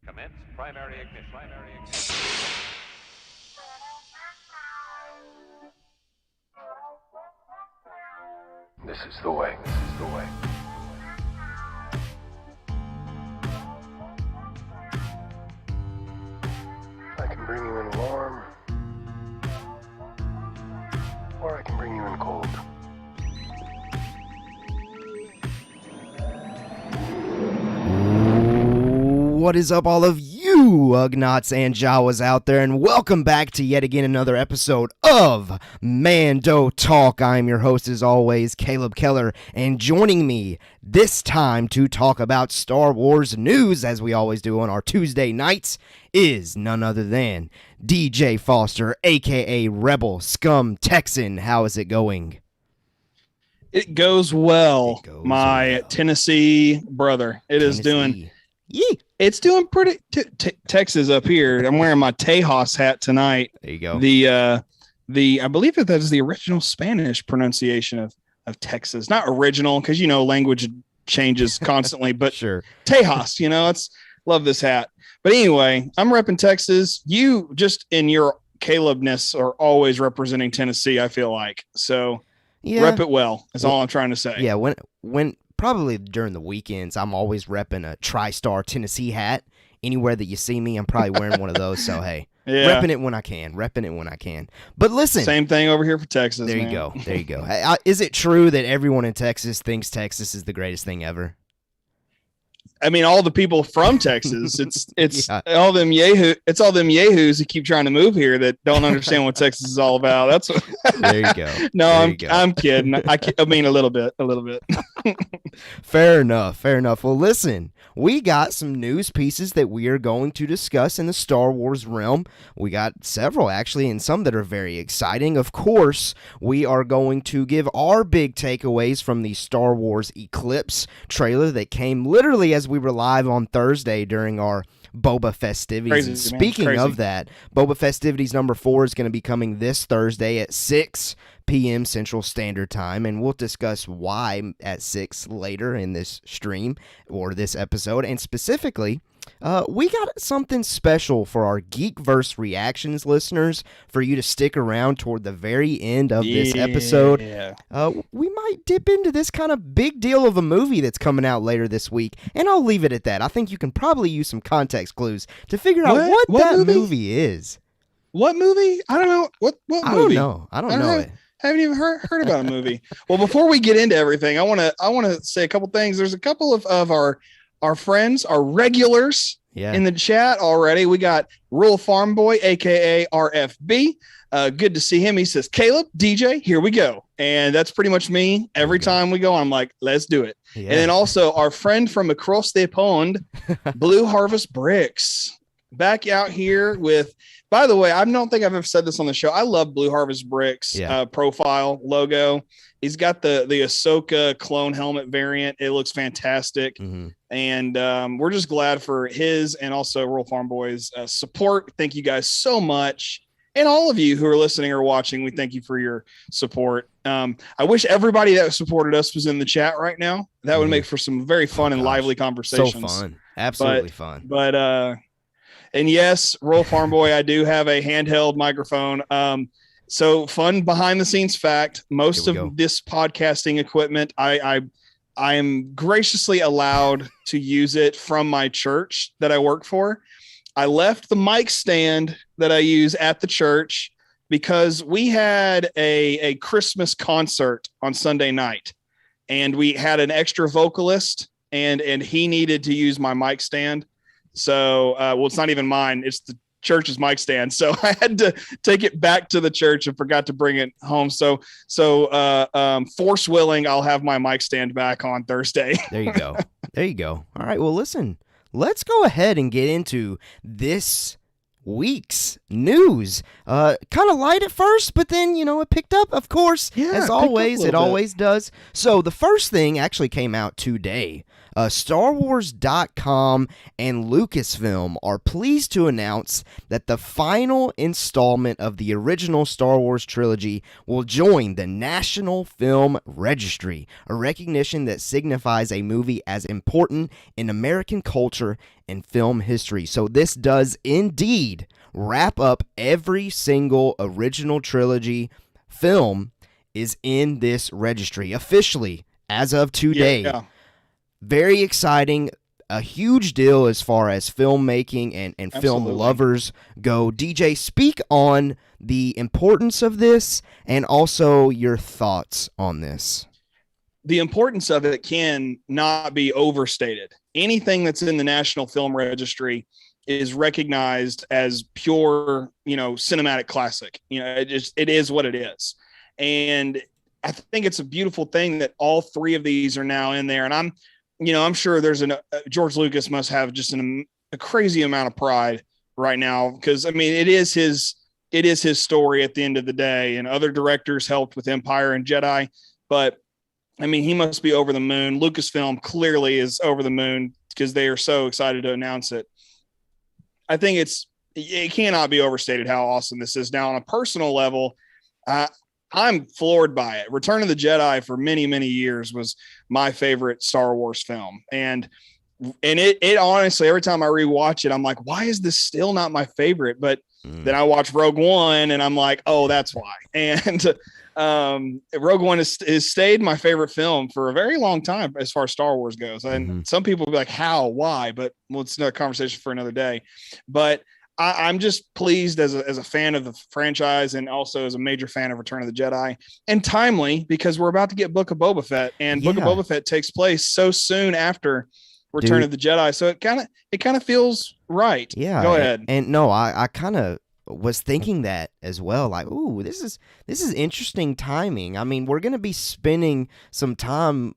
Commence primary ignition. This is the way. This is the way. I can bring you in warm, or I can bring you in cold. What is up, all of you Ugnaughts and Jawas out there, and welcome back to yet again another episode of Mando Talk. I'm your host, as always, Caleb Keller, and joining me this time to talk about Star Wars news, as we always do on our Tuesday nights, is none other than DJ Foster, aka Rebel Scum Texan. How is it going? It goes well, my Tennessee brother. Is doing. Yee. It's doing pretty. Texas up here. I'm wearing my Tejas hat tonight. There you go. I believe that is the original Spanish pronunciation of Texas. Not original, because language changes constantly. But sure, Tejas. Love this hat. But anyway, I'm repping Texas. You just in your Calebness are always representing Tennessee. I feel like so. Yeah, rep it well. Is all I'm trying to say. Yeah, when probably during the weekends, I'm always repping a TriStar Tennessee hat. Anywhere that you see me, I'm probably wearing one of those. So, hey, repping it when I can. But listen. Same thing over here for Texas. There you go. Is it true that everyone in Texas thinks Texas is the greatest thing ever? I mean, all the people from Texas, it's yeah. all them yahoos who keep trying to move here that don't understand what Texas is all about. That's what. There you go. No, I'm kidding. I mean, a little bit. Fair enough. Well, listen, we got some news pieces that we are going to discuss in the Star Wars realm. We got several, actually, and some that are very exciting. Of course, we are going to give our big takeaways from the Star Wars Eclipse trailer that came literally as we were live on Thursday during our Boba festivities. Crazy, and speaking of that, Boba festivities number 4 is going to be coming this Thursday at 6 p.m. Central Standard Time, and we'll discuss why at 6 later in this stream or this episode. And specifically, we got something special for our Geekverse Reactions listeners for you to stick around toward the very end of this episode. We might dip into this kind of big deal of a movie that's coming out later this week, and I'll leave it at that. I think you can probably use some context clues to figure out what that movie is. What movie? I don't know. What movie? I don't know it. Haven't even heard about a movie. Well, before we get into everything, I want to say a couple things. There's a couple of our friends, our regulars in the chat already. We got Rural Farm Boy, aka RFB. Good to see him. He says, Caleb, DJ, here we go. And that's pretty much me. Every time we go, I'm like, let's do it. Yeah. And then also our friend from across the pond, Blue Harvest Bricks, back out here with. By the way, I don't think I've ever said this on the show. I love Blue Harvest Bricks profile logo. He's got the Ahsoka clone helmet variant. It looks fantastic. Mm-hmm. And we're just glad for his and also Rural Farm Boys support. Thank you guys so much. And all of you who are listening or watching, we thank you for your support. I wish everybody that supported us was in the chat right now. That would make for some very fun and lively conversations. So fun. Absolutely fun. But and yes, Rural Farm Boy, I do have a handheld microphone. So fun behind the scenes fact, most of this podcasting equipment, I am graciously allowed to use it from my church that I work for. I left the mic stand that I use at the church because we had a Christmas concert on Sunday night, and we had an extra vocalist, and he needed to use my mic stand. So, it's not even mine. It's the church's mic stand. So I had to take it back to the church and forgot to bring it home. So force willing, I'll have my mic stand back on Thursday. There you go. All right. Well, listen, let's go ahead and get into this week's news. Kind of light at first, but then, it picked up, of course, as always. It always does. So the first thing actually came out today. StarWars.com and Lucasfilm are pleased to announce that the final installment of the original Star Wars trilogy will join the National Film Registry, a recognition that signifies a movie as important in American culture and film history. So this does indeed wrap up every single original trilogy film is in this registry officially as of today. Yeah. Very exciting, a huge deal as far as filmmaking and film lovers go. DJ, speak on the importance of this and also your thoughts on this. The importance of it can not be overstated. Anything that's in the National Film Registry is recognized as pure, cinematic classic. It is what it is. And I think it's a beautiful thing that all three of these are now in there. And I'm sure there's George Lucas must have just a crazy amount of pride right now, because it is his story at the end of the day, and other directors helped with Empire and Jedi, but he must be over the moon. Lucasfilm clearly is over the moon because they are so excited to announce it. I think it cannot be overstated how awesome this is. Now, on a personal level, I'm floored by it. Return of the Jedi for many, many years was my favorite Star Wars film. And it honestly, every time I rewatch it, I'm like, why is this still not my favorite? But then I watch Rogue One and I'm like, oh, that's why. And Rogue One has stayed my favorite film for a very long time as far as Star Wars goes. And some people will be like, how, why? But it's another conversation for another day. But I'm just pleased as a fan of the franchise, and also as a major fan of Return of the Jedi, and timely because we're about to get Book of Boba Fett, and Book of Boba Fett takes place so soon after Return of the Jedi. So it kind of feels right. Yeah. Go ahead. And no, I kind of was thinking that as well. Like, ooh, this is interesting timing. We're going to be spending some time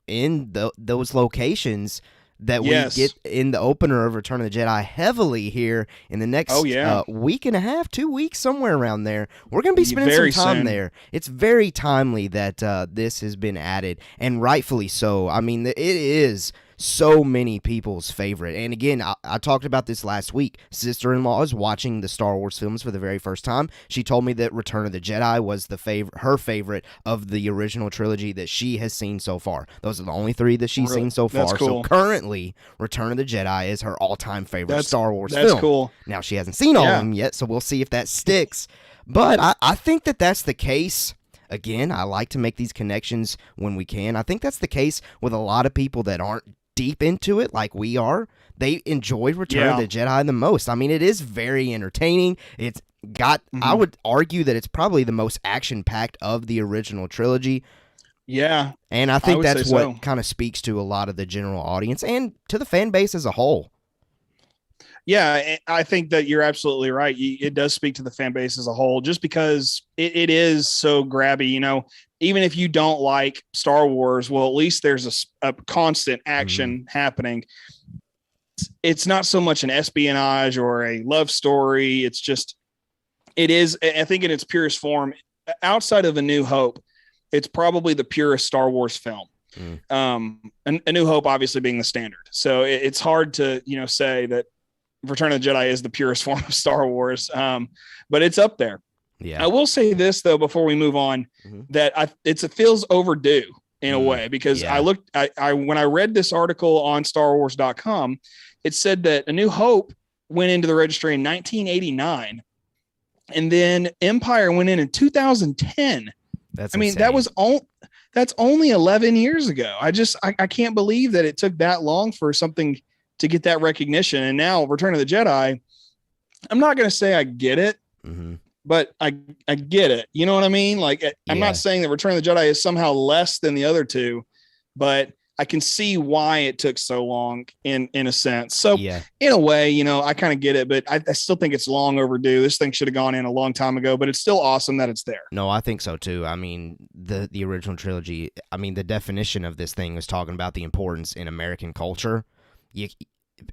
in those locations that we get in the opener of Return of the Jedi heavily here in the next week and a half, 2 weeks, somewhere around there. We're going to be spending some time there. It's very timely that this has been added, and rightfully so. It is so many people's favorite. And again, I talked about this last week. Sister-in-law is watching the Star Wars films for the very first time. She told me that Return of the Jedi was her favorite of the original trilogy that she has seen so far. Those are the only three that she's seen so far. That's cool. So currently, Return of the Jedi is her all-time favorite Star Wars film. That's cool. Now, she hasn't seen all of them yet, so we'll see if that sticks. But I think that that's the case. Again, I like to make these connections when we can. I think that's the case with a lot of people that aren't deep into it like we are. They enjoy Return of the Jedi the most. It is very entertaining. It's got I would argue that it's probably the most action-packed of the original trilogy. Yeah. And I think that's what kind of speaks to a lot of the general audience and to the fan base as a whole. Yeah, I think that you're absolutely right. It does speak to the fan base as a whole, just because it is so grabby. Even if you don't like Star Wars, well, at least there's a constant action happening. It's not so much an espionage or a love story. It is, I think, in its purest form, outside of A New Hope, it's probably the purest Star Wars film. A New Hope obviously being the standard. So it's hard to, say that Return of the Jedi is the purest form of Star Wars. But it's up there. Yeah. I will say this though, before we move on, that it feels overdue in a way, because I when I read this article on StarWars.com, it said that A New Hope went into the registry in 1989, and then Empire went in 2010. That's insane. That's only 11 years ago. I can't believe that it took that long for something to get that recognition. And now Return of the Jedi, I'm not going to say I get it, but I get it. You know what I mean? Like, I'm not saying that Return of the Jedi is somehow less than the other two, but I can see why it took so long in a sense. So in a way, I kind of get it, but I still think it's long overdue. This thing should have gone in a long time ago, but it's still awesome that it's there. No, I think so too. The original trilogy, the definition of this thing was talking about the importance in American culture.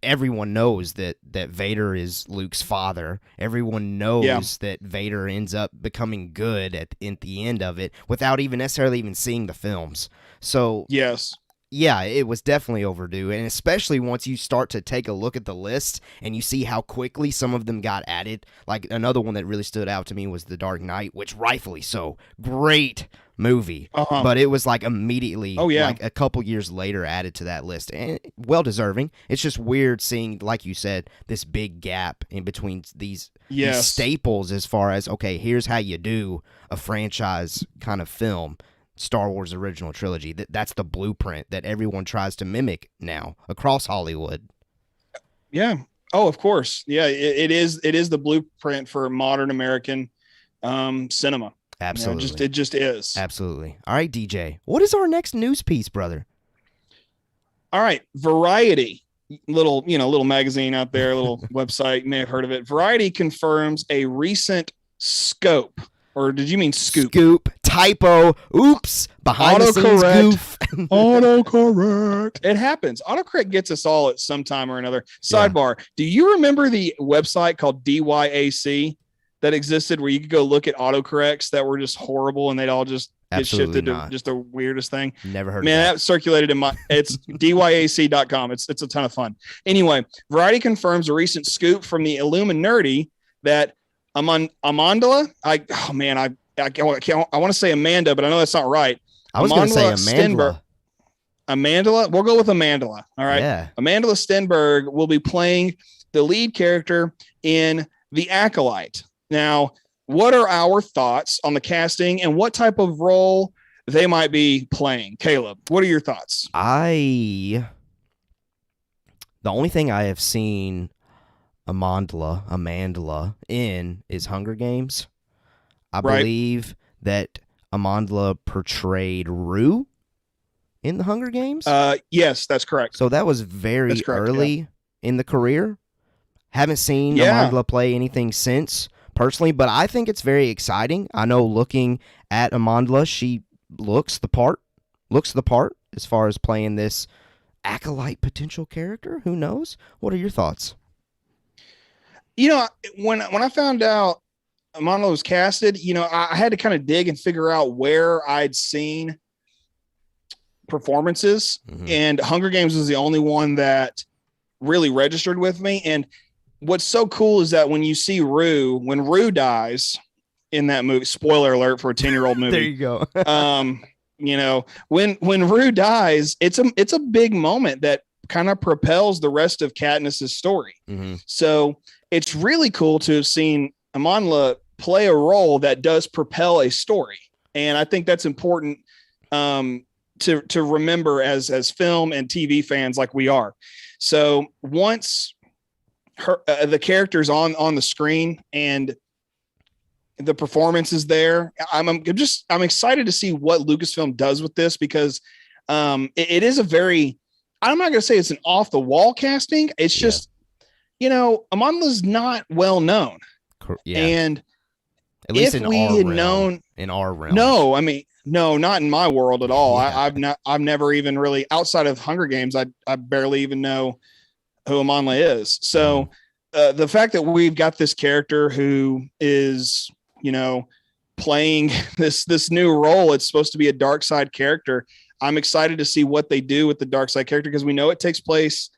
everyone knows that Vader is Luke's father. Everyone knows that Vader ends up becoming good at the end of it without even necessarily even seeing the films. So yes. Yeah, it was definitely overdue, and especially once you start to take a look at the list and you see how quickly some of them got added. Like, another one that really stood out to me was The Dark Knight, which rightfully so. Great movie. But it was like immediately, like a couple years later, added to that list, and well-deserving. It's just weird seeing, like you said, this big gap in between these staples as far as, okay, here's how you do a franchise kind of film. Star Wars original trilogy. That's the blueprint that everyone tries to mimic now across Hollywood. Yeah. Oh, of course. Yeah, it is the blueprint for modern American cinema. Absolutely. It just is. Absolutely. All right, DJ. What is our next news piece, brother? All right, Variety. Little magazine out there, little website, you may have heard of it. Variety confirms a recent scope. Or did you mean scoop? Scoop, typo, oops, behind the scenes goof. Autocorrect. It happens. Autocorrect gets us all at some time or another. Sidebar, do you remember the website called DYAC that existed where you could go look at autocorrects that were just horrible and they'd all just get shifted to just the weirdest thing? Never heard of that circulated in it's dyac.com. It's a ton of fun. Anyway, Variety confirms a recent scoop from the Illuminati that Amandla, I want to say Amanda, but I know that's not right. I was going to say Amandla. Amandla, we'll go with Amandla. All right. Yeah. Amandla Stenberg will be playing the lead character in The Acolyte. Now, what are our thoughts on the casting and what type of role they might be playing? Caleb, what are your thoughts? The only thing I have seen Amandla in is Hunger Games. I believe that Amandla portrayed Rue in the Hunger Games. Yes, that's correct. So that was very early in the career. Haven't seen Amandla play anything since personally, but I think it's very exciting. I know looking at Amandla, she looks the part as far as playing this Acolyte potential character. Who knows? What are your thoughts? When I found out Amandla was casted, I had to kind of dig and figure out where I'd seen performances, and Hunger Games was the only one that really registered with me. And what's so cool is that when you see when Rue dies in that movie, spoiler alert for a 10-year-old movie. There you go. When Rue dies, it's a big moment that kind of propels the rest of Katniss's story. So it's really cool to have seen Amandla play a role that does propel a story. And I think that's important to remember as film and TV fans like we are. So once the character's on the screen and the performance is there, I'm excited to see what Lucasfilm does with this, because it is a very, I'm not going to say it's an off the wall casting. It's just, Amandla's not well known. Yeah. And at least if we had known in our realm. No, I mean, no, not in my world at all. Yeah. I've never even really, outside of Hunger Games, I barely even know who Amandla is. So the fact that we've got this character who is, playing this new role, it's supposed to be a dark side character. I'm excited to see what they do with the dark side character, because we know it takes place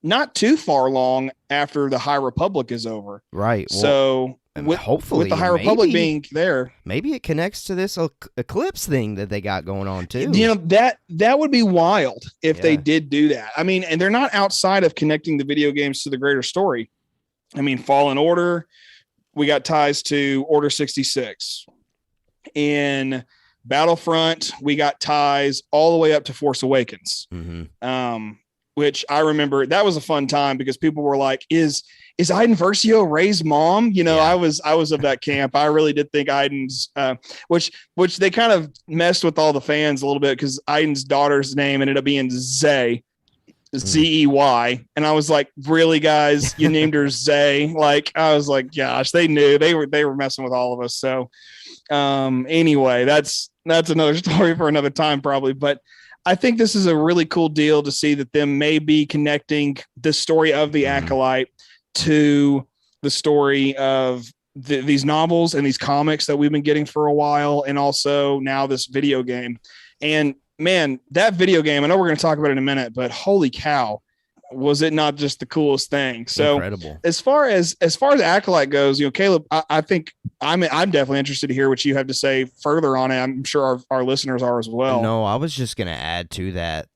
not too far long after the High Republic is over. Right. So hopefully with the High Republic being there, maybe it connects to this Eclipse thing that they got going on too. That would be wild if they did do that. I mean, and they're not outside of connecting the video games to the greater story. I mean, Fallen Order, we got ties to Order 66. In Battlefront, we got ties all the way up to Force Awakens. Which I remember that was a fun time, because people were like, is Iden Versio Rey's mom? I was of that camp. I really did think Iden's, which they kind of messed with all the fans a little bit, because Iden's daughter's name ended up being Zey, Zey. And I was like, really, guys, you named her Zey? Like, I was like, gosh, they knew they were messing with all of us. So anyway, that's another story for another time, probably. But I think this is a really cool deal to see that them may be connecting the story of the Acolyte to the story of these novels and these comics that we've been getting for a while, and also now this video game. And man, that video game, I know we're going to talk about it in a minute, but holy cow, was it not just the coolest thing? So incredible. As far as Acolyte goes, Caleb, I think I'm definitely interested to hear what you have to say further on it. I'm sure our listeners are as well. No, I was just going to add to that.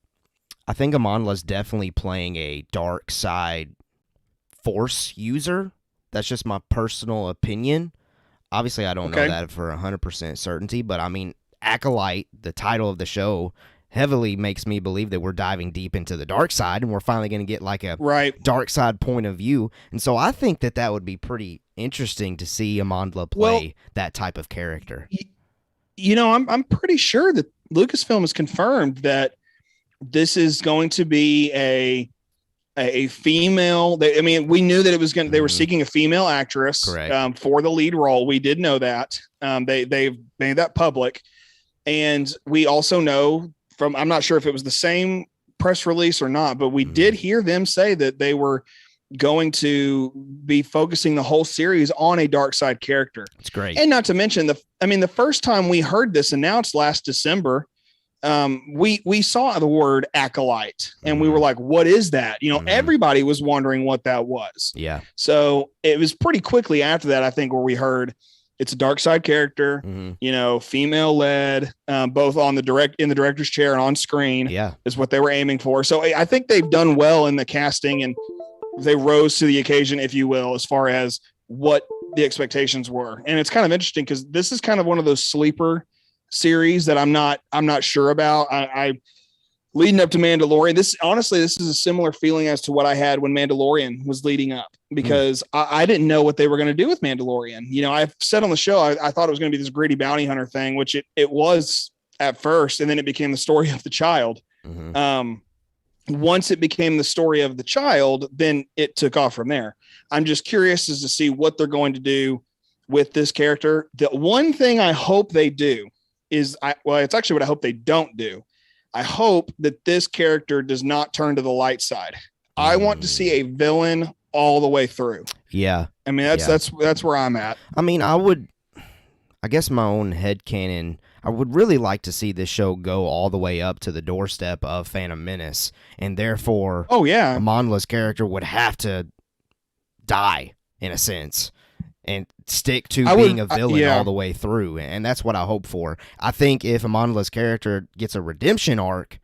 I think Amandla's definitely playing a dark side force user. That's just my personal opinion. Obviously, I don't know that for 100% certainty, but I mean, Acolyte, the title of the show, heavily makes me believe that we're diving deep into the dark side, and we're finally going to get like a dark side point of view. And so I think that would be pretty interesting to see Amandla play that type of character. I'm pretty sure that Lucasfilm has confirmed that this is going to be a female. We knew that it was going. They were seeking a female actress for the lead role. We did know that. They've made that public, and we also know from, I'm not sure if it was the same press release or not, but we did hear them say that they were going to be focusing the whole series on a dark side character. It's great. And not to mention the first time we heard this announced last December, we saw the word Acolyte and we were like, what is that? Everybody was wondering what that was. Yeah. So it was pretty quickly after that, I think, where we heard it's a dark side character, female led, both in the director's chair and on screen is what they were aiming for. So I think they've done well in the casting, and they rose to the occasion, if you will, as far as what the expectations were. And it's kind of interesting because this is kind of one of those sleeper series that I'm not sure about. I leading up to Mandalorian, this is a similar feeling as to what I had when Mandalorian was leading up, because I didn't know what they were going to do with Mandalorian. I've said on the show, I thought it was going to be this gritty bounty hunter thing, which it was at first. And then it became the story of the child. Once it became the story of the child, then it took off from there. I'm just curious as to see what they're going to do with this character. The one thing I hope they do is it's actually what I hope they don't do. I hope that this character does not turn to the light side. I want to see a villain all the way through. Yeah. I mean, that's where I'm at. I mean, I guess my own headcanon, I would really like to see this show go all the way up to the doorstep of Phantom Menace, and therefore Amandla's character would have to die, in a sense, and stick to being a villain all the way through, and that's what I hope for. I think if Amandla's character gets a redemption arc,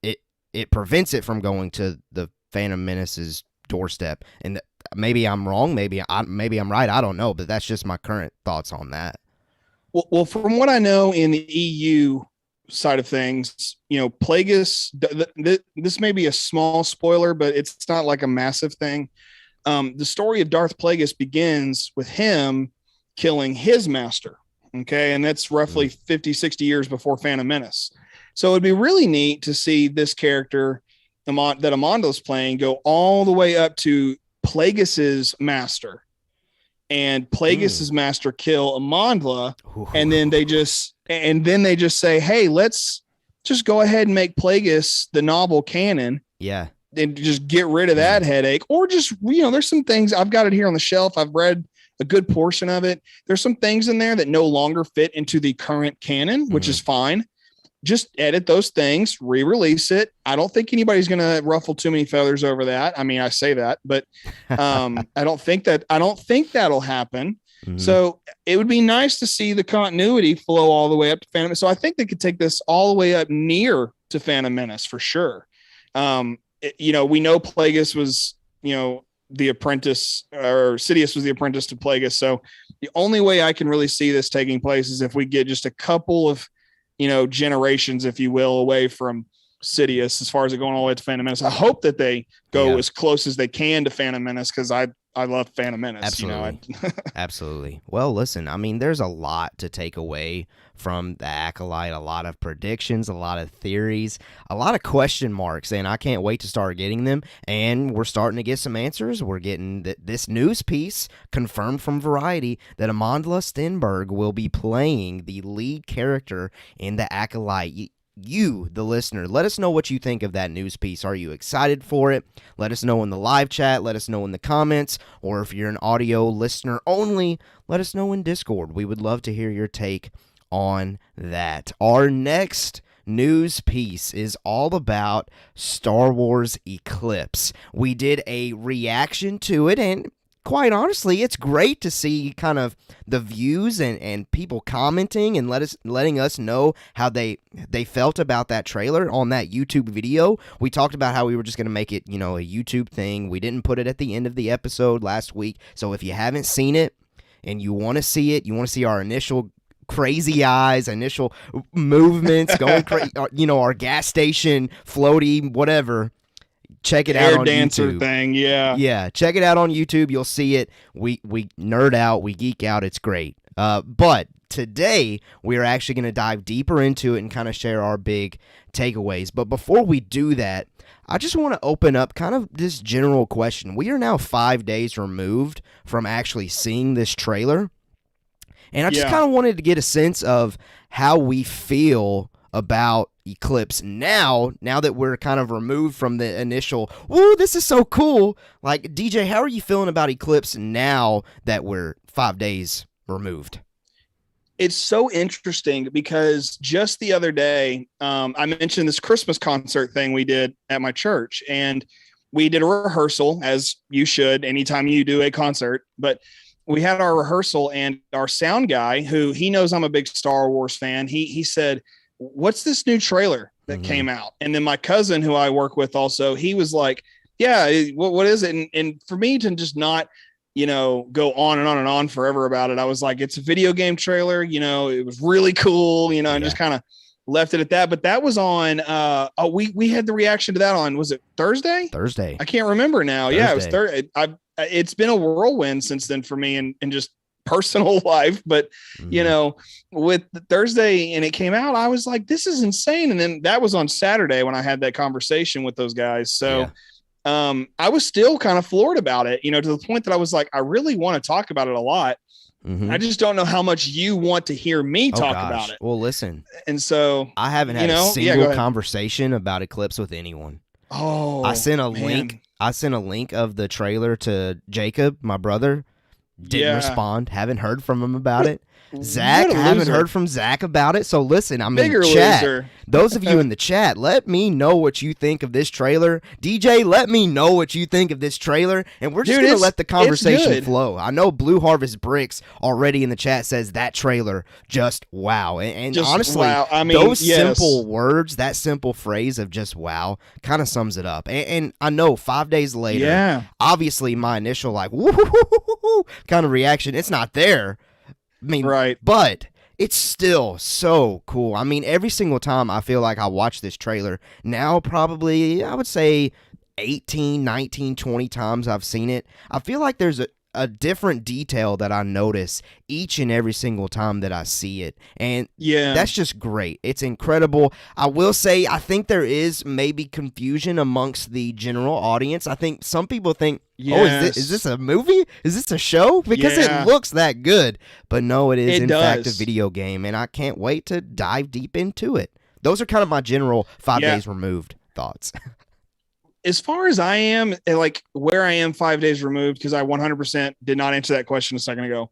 it prevents it from going to the Phantom Menace's doorstep. And maybe I'm wrong, maybe I'm right, I don't know, but that's just my current thoughts on that. Well, from what I know in the EU side of things, Plagueis, this may be a small spoiler, but it's not like a massive thing. The story of Darth Plagueis begins with him killing his master. Okay. And that's roughly 50, 60 years before Phantom Menace. So it'd be really neat to see this character that Amandla's playing go all the way up to Plagueis's master, and Plagueis's master kill Amandla. And then they just say, hey, let's just go ahead and make Plagueis the novel canon. Yeah. And just get rid of that headache. Or just, there's some things, I've got it here on the shelf. I've read a good portion of it. There's some things in there that no longer fit into the current canon, which is fine. Just edit those things, re-release it. I don't think anybody's going to ruffle too many feathers over that. I mean, I say that, but I don't think that'll happen. So it would be nice to see the continuity flow all the way up to Phantom Menace. So I think they could take this all the way up near to Phantom Menace for sure. We know Plagueis was, the apprentice, or Sidious was the apprentice to Plagueis. So the only way I can really see this taking place is if we get just a couple of, generations, if you will, away from Sidious as far as it going all the way to Phantom Menace. I hope that they go as close as they can to Phantom Menace, because I love Phantom Menace. Absolutely. Absolutely. Well, listen, I mean, there's a lot to take away from the Acolyte, a lot of predictions, a lot of theories, a lot of question marks, and I can't wait to start getting them. And we're starting to get some answers. We're getting this news piece confirmed from Variety that Amandla Stenberg will be playing the lead character in the Acolyte. you, the listener, let us know what you think of that news piece. Are you excited for it? Let us know in the live chat. Let us know in the comments. Or if you're an audio listener only, let us know in Discord. We would love to hear your take on that. Our next news piece is all about Star Wars Eclipse. We did a reaction to it, and quite honestly, it's great to see kind of the views and people commenting and letting us know how they felt about that trailer on that YouTube video. We talked about how we were just going to make it, a YouTube thing. We didn't put it at the end of the episode last week. So if you haven't seen it and you want to see it, you want to see our initial crazy eyes, initial movements, going crazy, our gas station, floaty, whatever. Check it out on dancer YouTube. Thing, yeah. Yeah, check it out on YouTube. You'll see it. We nerd out, we geek out. It's great. But today, we are actually going to dive deeper into it and kind of share our big takeaways. But before we do that, I just want to open up kind of this general question. We are now 5 days removed from actually seeing this trailer. And I just kind of wanted to get a sense of how we feel about Eclipse now that we're kind of removed from the initial, whoa, this is so cool. Like, DJ, how are you feeling about Eclipse now that we're 5 days removed? It's so interesting because just the other day, I mentioned this Christmas concert thing we did at my church, and we did a rehearsal, as you should anytime you do a concert, but we had our rehearsal, and our sound guy, who he knows I'm a big Star Wars fan, he said, what's this new trailer that came out? And then my cousin, who I work with also, he was like, yeah, what is it? And for me to just not, go on and on and on forever about it, I was like, it's a video game trailer, it was really cool, and just kind of left it at that. But that was on, we had the reaction to that on, was it Thursday? I can't remember now. Thursday. Yeah, it was Thursday. It's been a whirlwind since then for me and just personal life, but with Thursday and it came out, I was like, this is insane. And then that was on Saturday when I had that conversation with those guys. So I was still kind of floored about it, to the point that I was like, I really want to talk about it a lot. I just don't know how much you want to hear me talk about it. Well, listen, and so I haven't had a single conversation about Eclipse with anyone. I sent a link. I sent a link of the trailer to Jacob, my brother. Didn't respond. Haven't heard from him about it. Zach, I haven't heard from Zach about it. So listen, I'm in chat. Loser. Those of you in the chat, let me know what you think of this trailer. DJ, let me know what you think of this trailer. And we're just going to let the conversation flow. I know Blue Harvest Bricks already in the chat says that trailer just wow. And just honestly, wow. I mean, those simple words, that simple phrase of just wow kind of sums it up. And I know 5 days later, obviously my initial like woo kind of reaction, it's not there. I mean, right. But it's still so cool. I mean, every single time I feel like I watch this trailer, now probably, I would say 18, 19, 20 times I've seen it, I feel like there's a different detail that I notice each and every single time that I see it. And that's just great. It's incredible. I will say, I think there is maybe confusion amongst the general audience. I think some people think, is this a movie? Is this a show? Because it looks that good. But no, it is in fact a video game, and I can't wait to dive deep into it. Those are kind of my general 5 days removed thoughts. As far as I am, like where I am 5 days removed, because I 100% did not answer that question a second ago.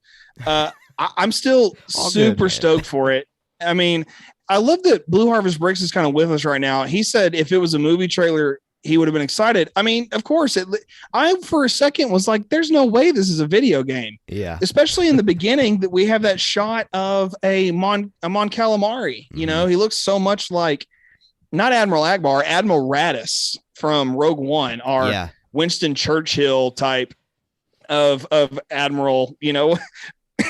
I'm still super stoked for it. I mean, I love that Blue Harvest Bricks is kind of with us right now. He said if it was a movie trailer, he would have been excited. I mean, of course, I for a second was like, there's no way this is a video game. Yeah. Especially in the beginning that we have that shot of a Mon Calamari. You know, he looks so much like not Admiral Akbar, Admiral Raddus from Rogue One, our Winston Churchill type of Admiral,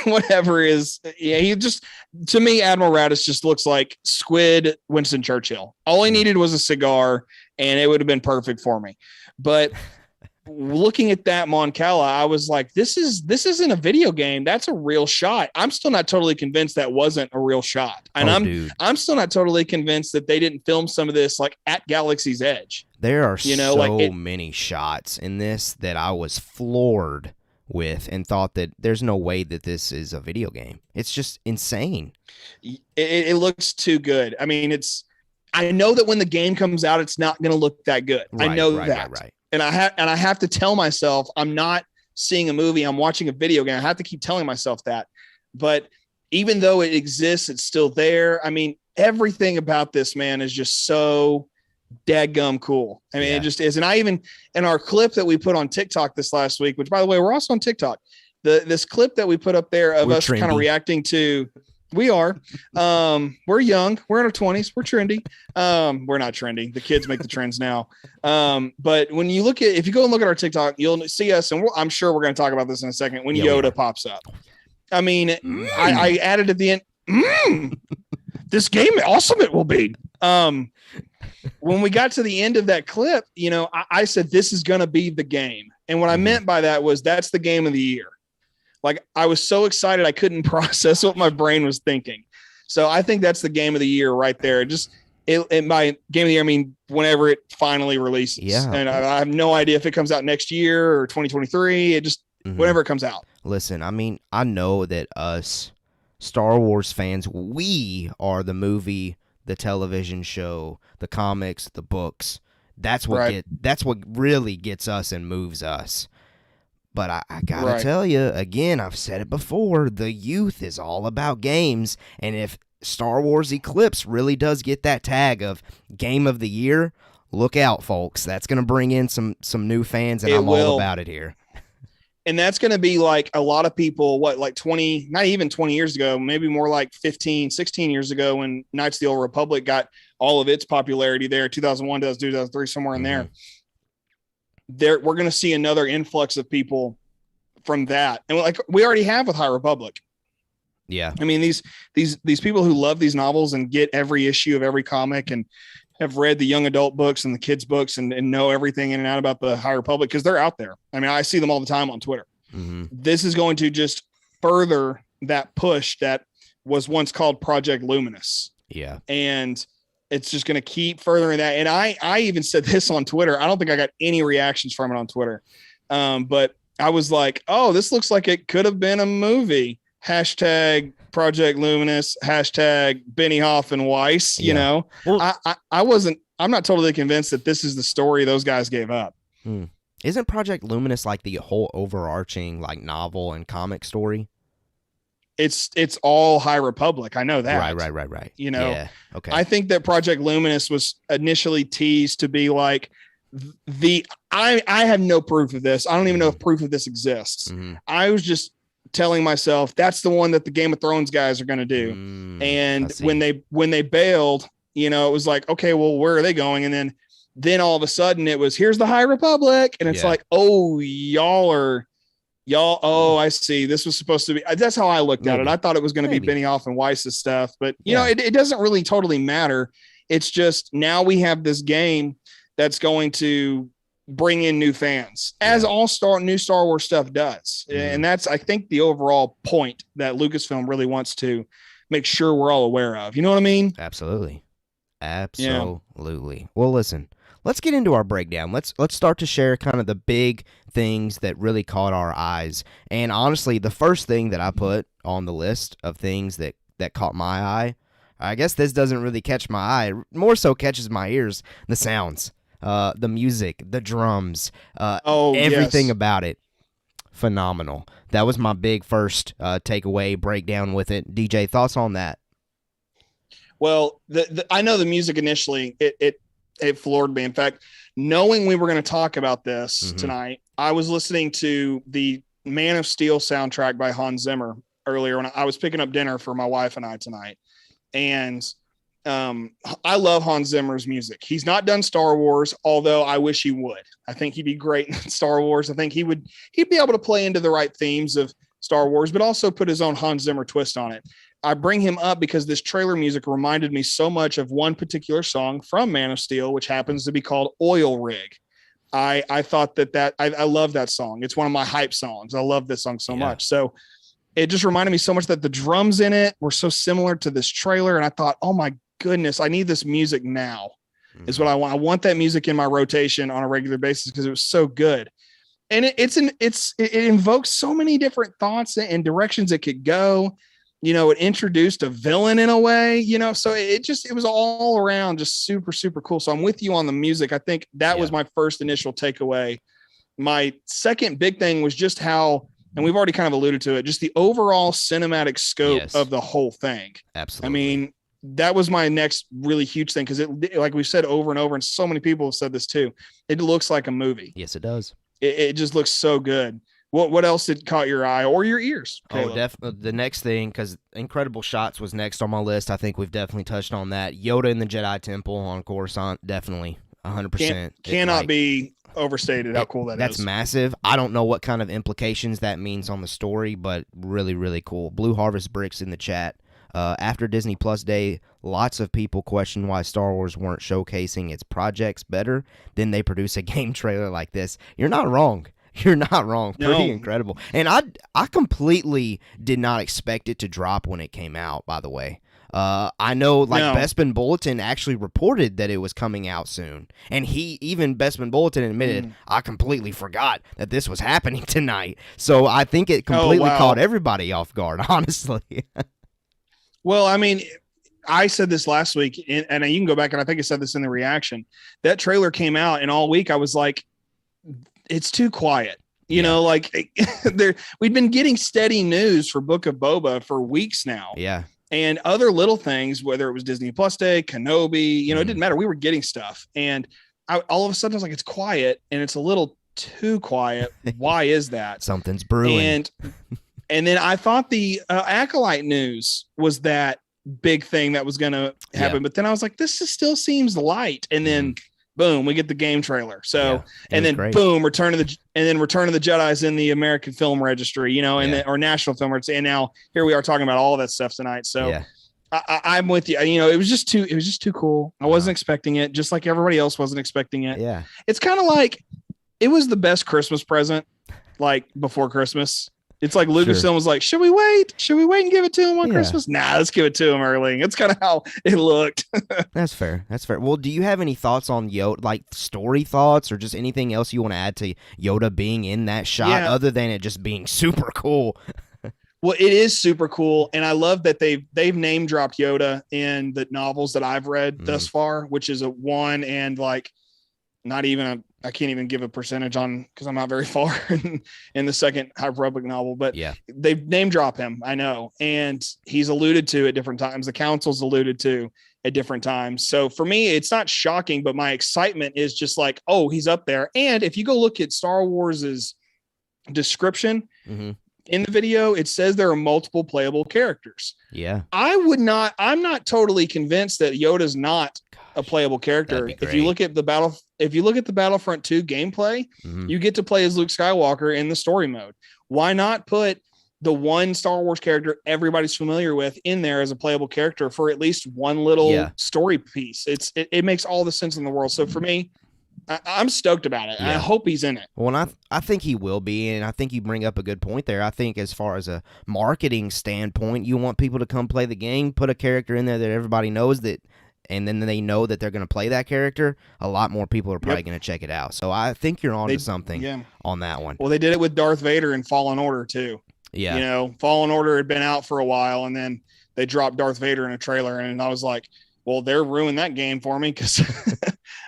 whatever is. Yeah, he just, to me, Admiral Raddus just looks like squid Winston Churchill. All he needed was a cigar and it would have been perfect for me. But looking at that Mon Cala, I was like, this isn't a video game. That's a real shot. I'm still not totally convinced that wasn't a real shot. And I'm still not totally convinced that they didn't film some of this like at Galaxy's Edge. There are many shots in this that I was floored with and thought that there's no way that this is a video game. It's just insane. It looks too good. I mean, I know that when the game comes out, it's not going to look that good. Right, I know right, that. Right. And I have to tell myself I'm not seeing a movie. I'm watching a video game. I have to keep telling myself that. But even though it exists, it's still there. I mean, everything about this, man, is just so dadgum cool. I mean, It just is. And I even, in our clip that we put on TikTok this last week, which by the way, we're also on TikTok, this clip that we put up there of us kind of reacting to, we are, we're young, we're in our 20s, we're trendy. We're not trendy. The kids make the trends now. But when you if you go and look at our TikTok, you'll see us. And I'm sure we're going to talk about this in a second when Yoda pops up. I mean, I added at the end, this game awesome it will be. When we got to the end of that clip, I said, this is going to be the game. And what I meant by that was that's the game of the year. Like, I was so excited, I couldn't process what my brain was thinking. So I think that's the game of the year right there. My game of the year, I mean, whenever it finally releases. Yeah. And I have no idea if it comes out next year or 2023. Whenever it comes out. Listen, I mean, I know that us Star Wars fans, we are the movie, the television show, the comics, the books. That's what that's what really gets us and moves us. But I gotta tell you, again, I've said it before, the youth is all about games. And if Star Wars Eclipse really does get that tag of Game of the Year, look out, folks. That's going to bring in some new fans, and I'm all about it here. And that's going to be like a lot of people, like 20, not even 20 years ago, maybe more like 15, 16 years ago when Knights of the Old Republic got all of its popularity there, 2001, 2002, 2003, somewhere in there. We're going to see another influx of people from that. And like we already have with High Republic. Yeah. I mean, these people who love these novels and get every issue of every comic and have read the young adult books and the kids books and know everything in and out about the High Republic, because they're out there. I mean, I see them all the time on Twitter. This is going to just further that push that was once called Project Luminous. Yeah. And it's just going to keep furthering that. And I even said this on Twitter. I don't think I got any reactions from it on Twitter. But I was like, oh, this looks like it could have been a movie. Hashtag Project Luminous, hashtag Benioff and Weiss, you know. Well, I'm not totally convinced that this is the story those guys gave up. Isn't Project Luminous like the whole overarching like novel and comic story? It's all High Republic. I know that. Right. You know, yeah. Okay. I think that Project Luminous was initially teased to be like I have no proof of this. I don't even know if proof of this exists. I was just telling myself that's the one that the Game of Thrones guys are going to do. And when they bailed, you know, it was like, okay, well, where are they going? And then all of a sudden it was, here's the High Republic. And it's like, oh, y'all. Oh, I see. This was supposed to be, that's how I looked at it. I thought it was going to be Benioff and Weiss's stuff, but you know, it doesn't really totally matter. It's just, now we have this game that's going to bring in new fans, as all new Star Wars stuff does. And that's, I think, the overall point that Lucasfilm really wants to make sure we're all aware of. You know what I mean? Absolutely. Yeah. Well, listen, let's get into our breakdown. Let's start to share kind of the big things that really caught our eyes. And honestly, the first thing that I put on the list of things that caught my eye, I guess this doesn't really catch my eye, more so catches my ears, the sounds, the music, the drums, everything about it. Phenomenal. That was my big first takeaway breakdown with it. DJ, thoughts on that? Well, I know the music initially, it floored me. In fact, knowing we were going to talk about this tonight, I was listening to the Man of Steel soundtrack by Hans Zimmer earlier when I was picking up dinner for my wife and I tonight. And I love Hans Zimmer's music. He's not done Star Wars, although I wish he would. I think he'd be great in Star Wars. I think he'd be able to play into the right themes of Star Wars, but also put his own Hans Zimmer twist on it. I bring him up because this trailer music reminded me so much of one particular song from Man of Steel, which happens to be called Oil Rig. I thought that I love that song. It's one of my hype songs. I love this song so much. So it just reminded me so much that the drums in it were so similar to this trailer. And I thought, oh my goodness, I need this music now is what I want. I want that music in my rotation on a regular basis because it was so good. And it invokes so many different thoughts and directions it could go. it introduced a villain in a way, so it was all around just super, super cool. So I'm with you on the music. I think that was my first initial takeaway. My second big thing was just how, and we've already kind of alluded to it, just the overall cinematic scope of the whole thing. Absolutely. I mean, that was my next really huge thing, because it, like we've said over and over, and so many people have said this too, it looks like a movie. Yes, it does. It just looks so good. What else did caught your eye or your ears, Caleb? Oh, definitely. The next thing, because Incredible Shots was next on my list. I think we've definitely touched on that. Yoda in the Jedi Temple on Coruscant, definitely 100%. Cannot be overstated how cool that's massive. I don't know what kind of implications that means on the story, but really, really cool. Blue Harvest Bricks in the chat. After Disney Plus Day, lots of people question why Star Wars weren't showcasing its projects better. Then they produce a game trailer like this. You're not wrong. You're not wrong. Pretty incredible. And I completely did not expect it to drop when it came out, by the way. I know Bespin Bulletin actually reported that it was coming out soon. And Bespin Bulletin admitted, I completely forgot that this was happening tonight. So I think it completely caught everybody off guard, honestly. Well, I mean, I said this last week, and you can go back, and I think I said this in the reaction. That trailer came out, and all week I was like, it's too quiet. We'd been getting steady news for Book of Boba for weeks now. Yeah. And other little things, whether it was Disney Plus Day, Kenobi, it didn't matter. We were getting stuff. And all of a sudden I was like, it's quiet, and it's a little too quiet. Why is that? Something's brewing. And then I thought the Acolyte news was that big thing that was going to happen. Yeah. But then I was like, this still seems light. And then boom, we get the game trailer. So, and then great. Boom, Return of the Jedi's in the American Film Registry, or National Film Registry. And now here we are talking about all of that stuff tonight. So I'm with you. It was just too cool. I wasn't expecting it, just like everybody else wasn't expecting it. Yeah. It's kind of like, it was the best Christmas present, like before Christmas. It's like Lucasfilm was like, should we wait and give it to him on Christmas? Nah, let's give it to him early. It's kind of how it looked. That's fair. Well, do you have any thoughts on Yoda, like story thoughts, or just anything else you want to add to Yoda being in that shot other than it just being super cool? Well, it is super cool. And I love that they've name dropped Yoda in the novels that I've read thus far, which is a 1 and not even I can't even give a percentage on, because I'm not very far in the second High Republic novel, but they name drop him. I know. And he's alluded to at different times. The council's alluded to at different times. So for me, it's not shocking, but my excitement is just like, oh, he's up there. And if you go look at Star Wars's description in the video, it says there are multiple playable characters. Yeah. I'm not totally convinced that Yoda's not a playable character. If you look at the Battlefront 2 gameplay, you get to play as Luke Skywalker in the story mode. Why not put the one Star Wars character everybody's familiar with in there as a playable character for at least one little story piece? It makes all the sense in the world. So for me, I'm stoked about it. I hope he's in it. Well, and I think he will be, and I think you bring up a good point there. I think as far as a marketing standpoint, you want people to come play the game, put a character in there that everybody knows that, and then they know that they're going to play that character. A lot more people are probably going to check it out. So I think you're on to something on that one. Well, they did it with Darth Vader in Fallen Order too. Yeah. Fallen Order had been out for a while, and then they dropped Darth Vader in a trailer, and I was like, well, they're ruining that game for me, because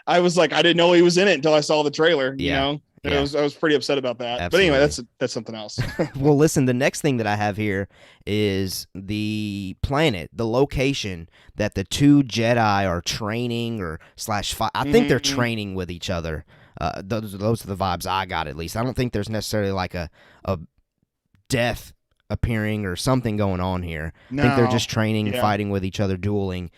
I was like, I didn't know he was in it until I saw the trailer. I was pretty upset about that. Absolutely. But anyway, that's something else. Well, listen, the next thing that I have here is the location that the two Jedi are training I think they're training with each other. Those are the vibes I got, at least. I don't think there's necessarily like a death appearing or something going on here. No. I think they're just training, fighting with each other, dueling.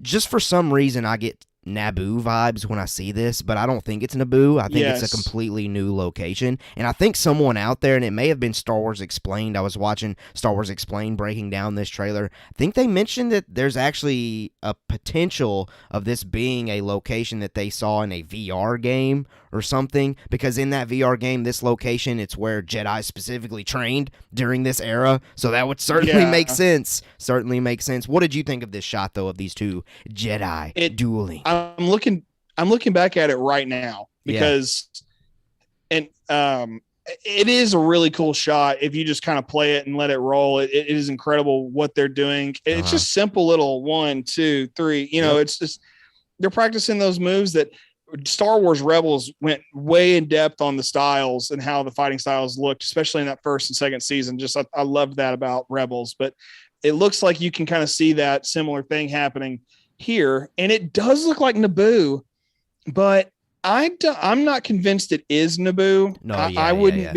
Just for some reason, I get Naboo vibes when I see this, but I don't think it's Naboo. I think it's a completely new location. And I think someone out there, and it may have been Star Wars Explained. I was watching Star Wars Explained breaking down this trailer. I think they mentioned that there's actually a potential of this being a location that they saw in a VR game or something, because in that VR game, this location, it's where Jedi specifically trained during this era. So that would certainly make sense. Certainly makes sense. What did you think of this shot, though, of these two Jedi dueling? I'm looking back at it right now, because and it is a really cool shot. If you just kind of play it and let it roll, it is incredible what they're doing. It's just simple little 1, 2, 3, it's just, they're practicing those moves that Star Wars Rebels went way in depth on the styles and how the fighting styles looked, especially in that first and second season. Just, I loved that about Rebels, but it looks like you can kind of see that similar thing happening here. And it does look like Naboo, but I'm not convinced it is Naboo. No, I wouldn't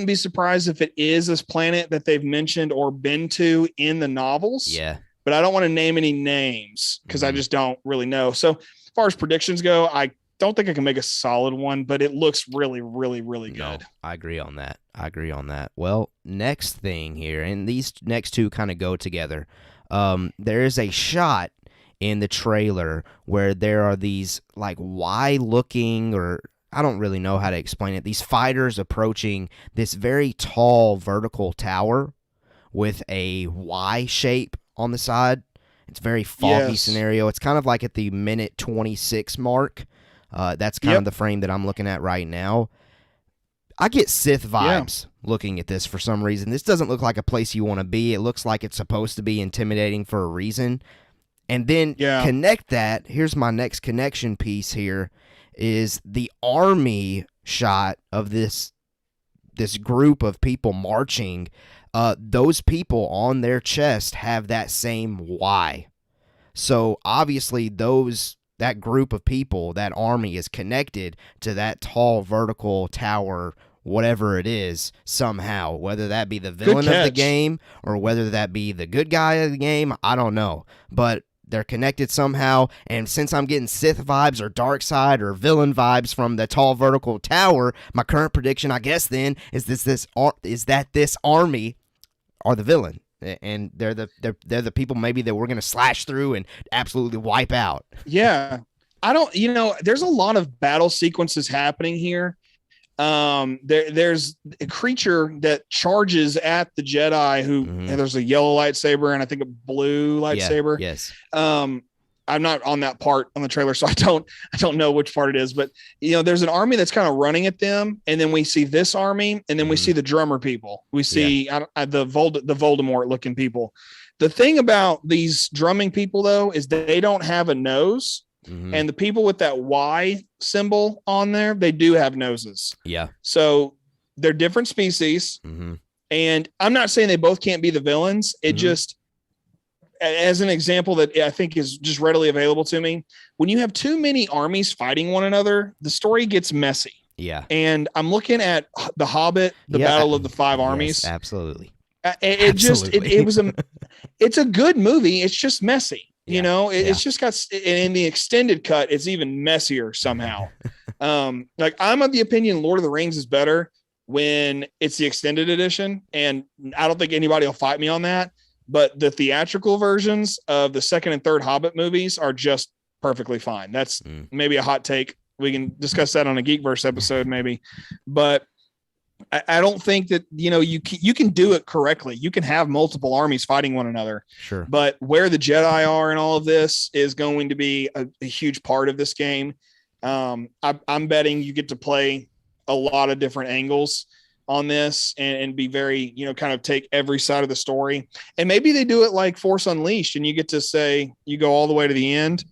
be surprised if it is this planet that they've mentioned or been to in the novels. Yeah. But I don't want to name any names because I just don't really know. So as far as predictions go, I don't think I can make a solid one, but it looks really, really, really good. No, I agree on that. Well, next thing here, and these next two kind of go together. There is a shot in the trailer where there are these like Y looking, or I don't really know how to explain it, these fighters approaching this very tall vertical tower with a Y shape on the side. It's a very foggy scenario. It's kind of like at the minute 26 mark. That's kind of the frame that I'm looking at right now. I get Sith vibes looking at this for some reason. This doesn't look like a place you want to be. It looks like it's supposed to be intimidating for a reason. And then connect that. Here's my next connection piece here is the army shot of this group of people marching. Those people on their chest have that same Y. So obviously that group of people, that army is connected to that tall vertical tower, whatever it is, somehow, whether that be the villain of the game or whether that be the good guy of the game, I don't know. But they're connected somehow, and since I'm getting Sith vibes or dark side or villain vibes from the tall vertical tower, my current prediction, I guess, then is that this army are the villain, and they're the people maybe that we're gonna slash through and absolutely wipe out. Yeah, there's a lot of battle sequences happening here. There's a creature that charges at the Jedi who and there's a yellow lightsaber and I think a blue lightsaber. Yes. I'm not on that part on the trailer, so I don't know which part it is, but there's an army that's kind of running at them, and then we see this army, and then we see the drummer people. We see the Voldemort looking people. The thing about these drumming people though is they don't have a nose. And the people with that Y symbol on there, they do have noses. Yeah. So they're different species. And I'm not saying they both can't be the villains. It just, as an example that I think is just readily available to me, when you have too many armies fighting one another, the story gets messy. Yeah. And I'm looking at The Hobbit, the Battle of the Five Armies. Absolutely. It's a good movie. It's just messy. It's just got, and in the extended cut, it's even messier somehow. Like I'm of the opinion Lord of the Rings is better when it's the extended edition. And I don't think anybody will fight me on that, but the theatrical versions of the second and third Hobbit movies are just perfectly fine. That's maybe a hot take. We can discuss that on a Geekverse episode, maybe, but I don't think that, you can do it correctly. You can have multiple armies fighting one another. Sure. But where the Jedi are in all of this is going to be a huge part of this game. I'm betting you get to play a lot of different angles on this and be very, kind of take every side of the story. And maybe they do it like Force Unleashed and you get to say you go all the way to the end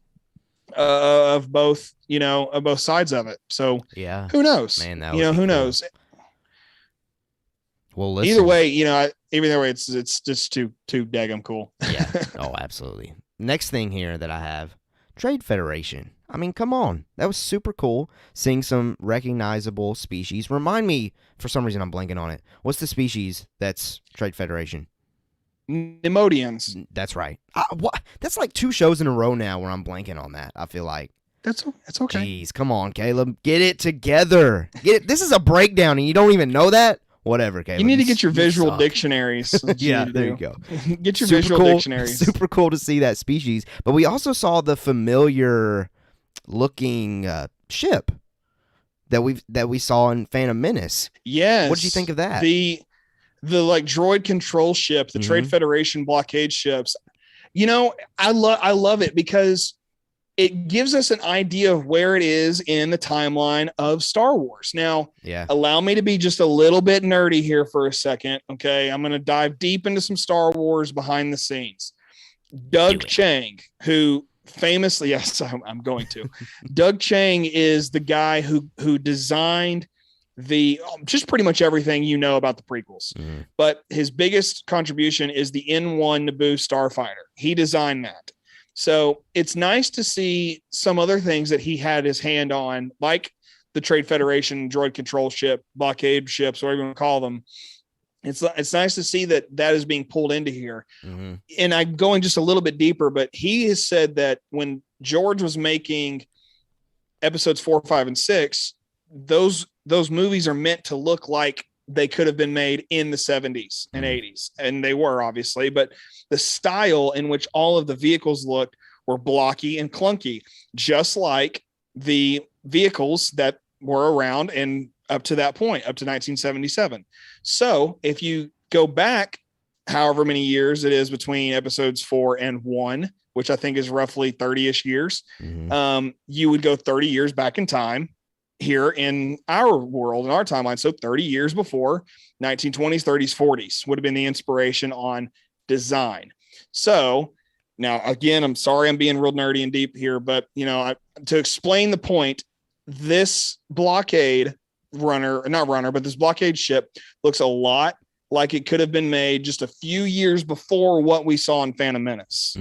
of both, of both sides of it. So who knows? Man, who cool. knows? Well, listen. Either way, it's just too daggum cool. Yeah. Oh, absolutely. Next thing here that I have, Trade Federation. I mean, come on. That was super cool. Seeing some recognizable species. Remind me, for some reason I'm blanking on it. What's the species that's Trade Federation? Nemodians. That's right. What? That's like 2 shows in a row now where I'm blanking on that. I feel like. That's okay. Jeez, come on, Caleb. Get it together. This is a breakdown and you don't even know that? Whatever, Caleb. You need to get your visual dictionaries. Yeah, there you go. Get your visual dictionaries. Super cool to see that species. But we also saw the familiar looking ship that we saw in Phantom Menace. Yes. What did you think of that? The like droid control ship, the Trade Federation blockade ships. I love it because it gives us an idea of where it is in the timeline of Star Wars. Now, allow me to be just a little bit nerdy here for a second. Okay. I'm going to dive deep into some Star Wars behind the scenes. Doug Chiang, who famously, yes, I'm going to. Doug Chiang is the guy who designed just pretty much everything you know about the prequels. But his biggest contribution is the N1 Naboo starfighter. He designed that. So it's nice to see some other things that he had his hand on, like the Trade Federation droid control ship, blockade ships, whatever you want to call them. It's nice to see that is being pulled into here. And I'm going just a little bit deeper, but he has said that when George was making episodes 4, 5, and 6, those movies are meant to look like they could have been made in the 70s and 80s. And they were, obviously, but the style in which all of the vehicles looked were blocky and clunky, just like the vehicles that were around and up to that point, up to 1977. So if you go back however many years it is between episodes 4 and 1, which I think is roughly 30-ish years, you would go 30 years back in time here in our world, in our timeline. So 30 years before 1920s, 30s, 40s would have been the inspiration on design. So now, again, I'm sorry I'm being real nerdy and deep here, but to explain the point, this blockade this blockade ship looks a lot like it could have been made just a few years before what we saw in Phantom Menace.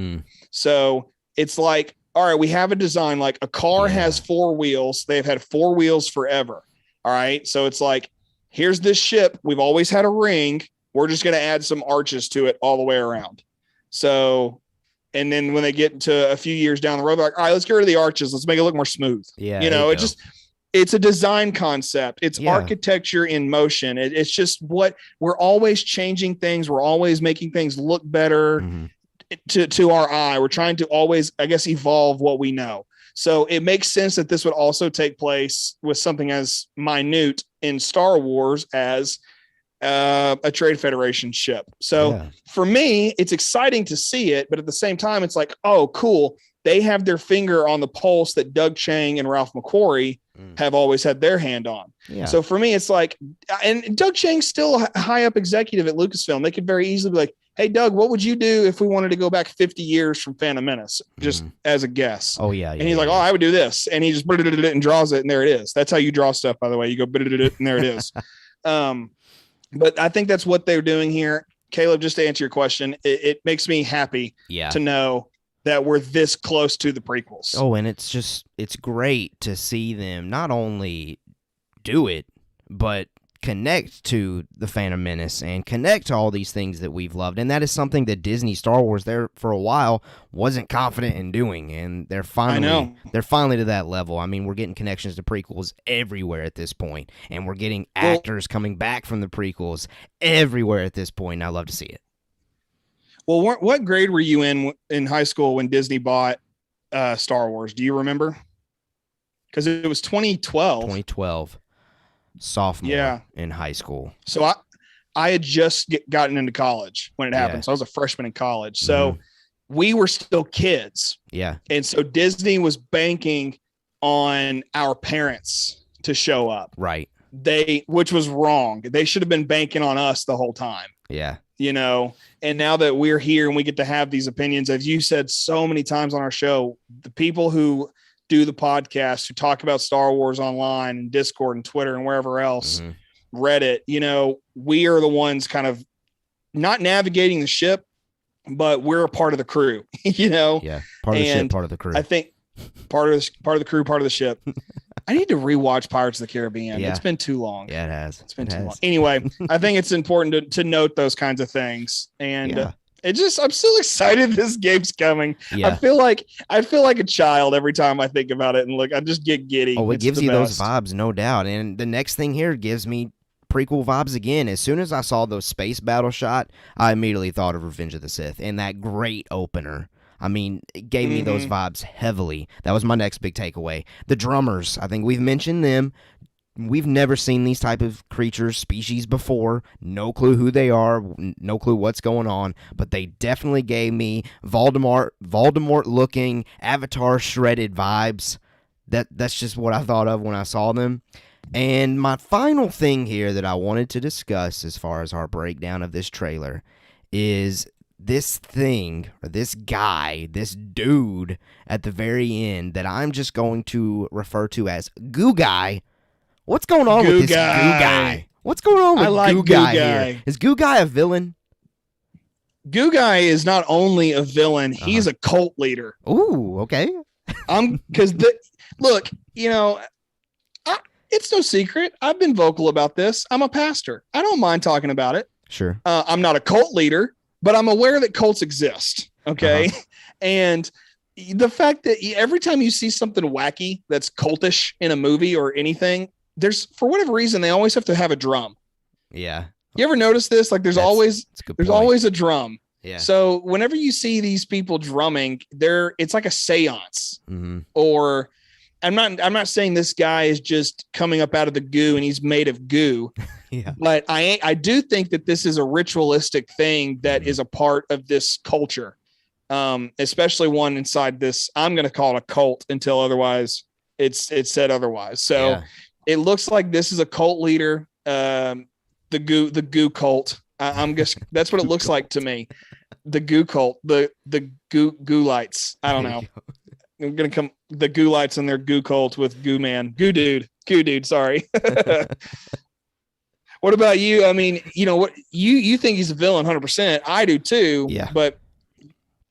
So it's like, all right, we have a design, like a car has 4 wheels. They've had 4 wheels forever. All right. So it's like, here's this ship. We've always had a ring. We're just going to add some arches to it all the way around. So, and then when they get to a few years down the road, they're like, all right, let's get rid of the arches. Let's make it look more smooth. It's a design concept. It's architecture in motion. It's just what we're always changing things. We're always making things look better to our eye. We're trying to always, I guess, evolve what we know. So it makes sense that this would also take place with something as minute in Star Wars as a Trade Federation ship. So for me, it's exciting to see it, but at the same time, it's like, oh, cool. They have their finger on the pulse that Doug Chiang and Ralph McQuarrie have always had their hand on. So for me, it's like, and Doug Chiang's still a high up executive at Lucasfilm. They could very easily be like, hey, Doug, what would you do if we wanted to go back 50 years from Phantom Menace, just as a guess? And he's like, oh, I would do this. And he just and draws it, and there it is. That's how you draw stuff, by the way. You go, and there it is. But I think that's what they're doing here. Caleb, just to answer your question, it makes me happy to know that we're this close to the prequels. Oh, and it's great to see them not only do it, but connect to the Phantom Menace and connect to all these things that we've loved. And that is something that Disney Star Wars there for a while wasn't confident in doing. And they're finally to that level. I mean, we're getting connections to prequels everywhere at this point, and we're getting actors coming back from the prequels everywhere at this point. And I love to see it. Well, what grade were you in high school when Disney bought Star Wars? Do you remember? Because it was 2012. 2012. Sophomore in high school. So I had just gotten into college when it happened. So I was a freshman in college. So we were still kids. And so Disney was banking on our parents to show up. Right. Which was wrong. They should have been banking on us the whole time. And now that we're here and we get to have these opinions, as you said so many times on our show, the people who do the podcast, who talk about Star Wars online and Discord and Twitter and wherever else, Reddit, we are the ones kind of not navigating the ship, but we're a part of the crew, part of the ship, part of the crew. I think part of the crew, part of the ship. I need to rewatch Pirates of the Caribbean. It's been too long. Yeah, it has. It's been too long. Anyway, I think it's important to note those kinds of things. And I'm still excited this game's coming. I feel like a child every time I think about it, and look, I just get giddy. Oh, it gives you those vibes, no doubt. And the next thing here gives me prequel vibes again. As soon as I saw those space battle shot, I immediately thought of Revenge of the Sith and that great opener. I mean, it gave me those vibes heavily. That was my next big takeaway. The drummers, I think we've mentioned them. we've never seen these type of creatures, species before. No clue who they are, no clue what's going on, but they definitely gave me Voldemort-looking, Avatar shredded vibes. That's just what I thought of when I saw them. And my final thing here that I wanted to discuss as far as our breakdown of this trailer is this thing, or this guy, this dude at the very end that I'm just going to refer to as Goo Guy. What's going on with this Goo Guy? What's going on with Goo Guy here? Is Goo Guy a villain? Goo Guy is not only a villain, he's a cult leader. Ooh, okay. Look, it's no secret. I've been vocal about this. I'm a pastor. I don't mind talking about it. Sure. I'm not a cult leader, but I'm aware that cults exist. Okay. And the fact that every time you see something wacky that's cultish in a movie or anything, for whatever reason, they always have to have a drum. Yeah. You ever notice this? Like there's always a drum. Yeah. So whenever you see these people drumming, it's like a seance. Or I'm not saying this guy is just coming up out of the goo and he's made of goo. Yeah. But I do think that this is a ritualistic thing that is a part of this culture. Especially one inside this, I'm going to call it a cult until otherwise it's said otherwise. So it looks like this is a cult leader. The Goo Cult. That's what it looks like to me. The Goo Cult, the Goo Lights. I don't know. I'm going to come the Goo Lights and their Goo Cult with Goo Dude. Sorry. What about you? I mean, what you think he's a villain 100%. I do too. Yeah. But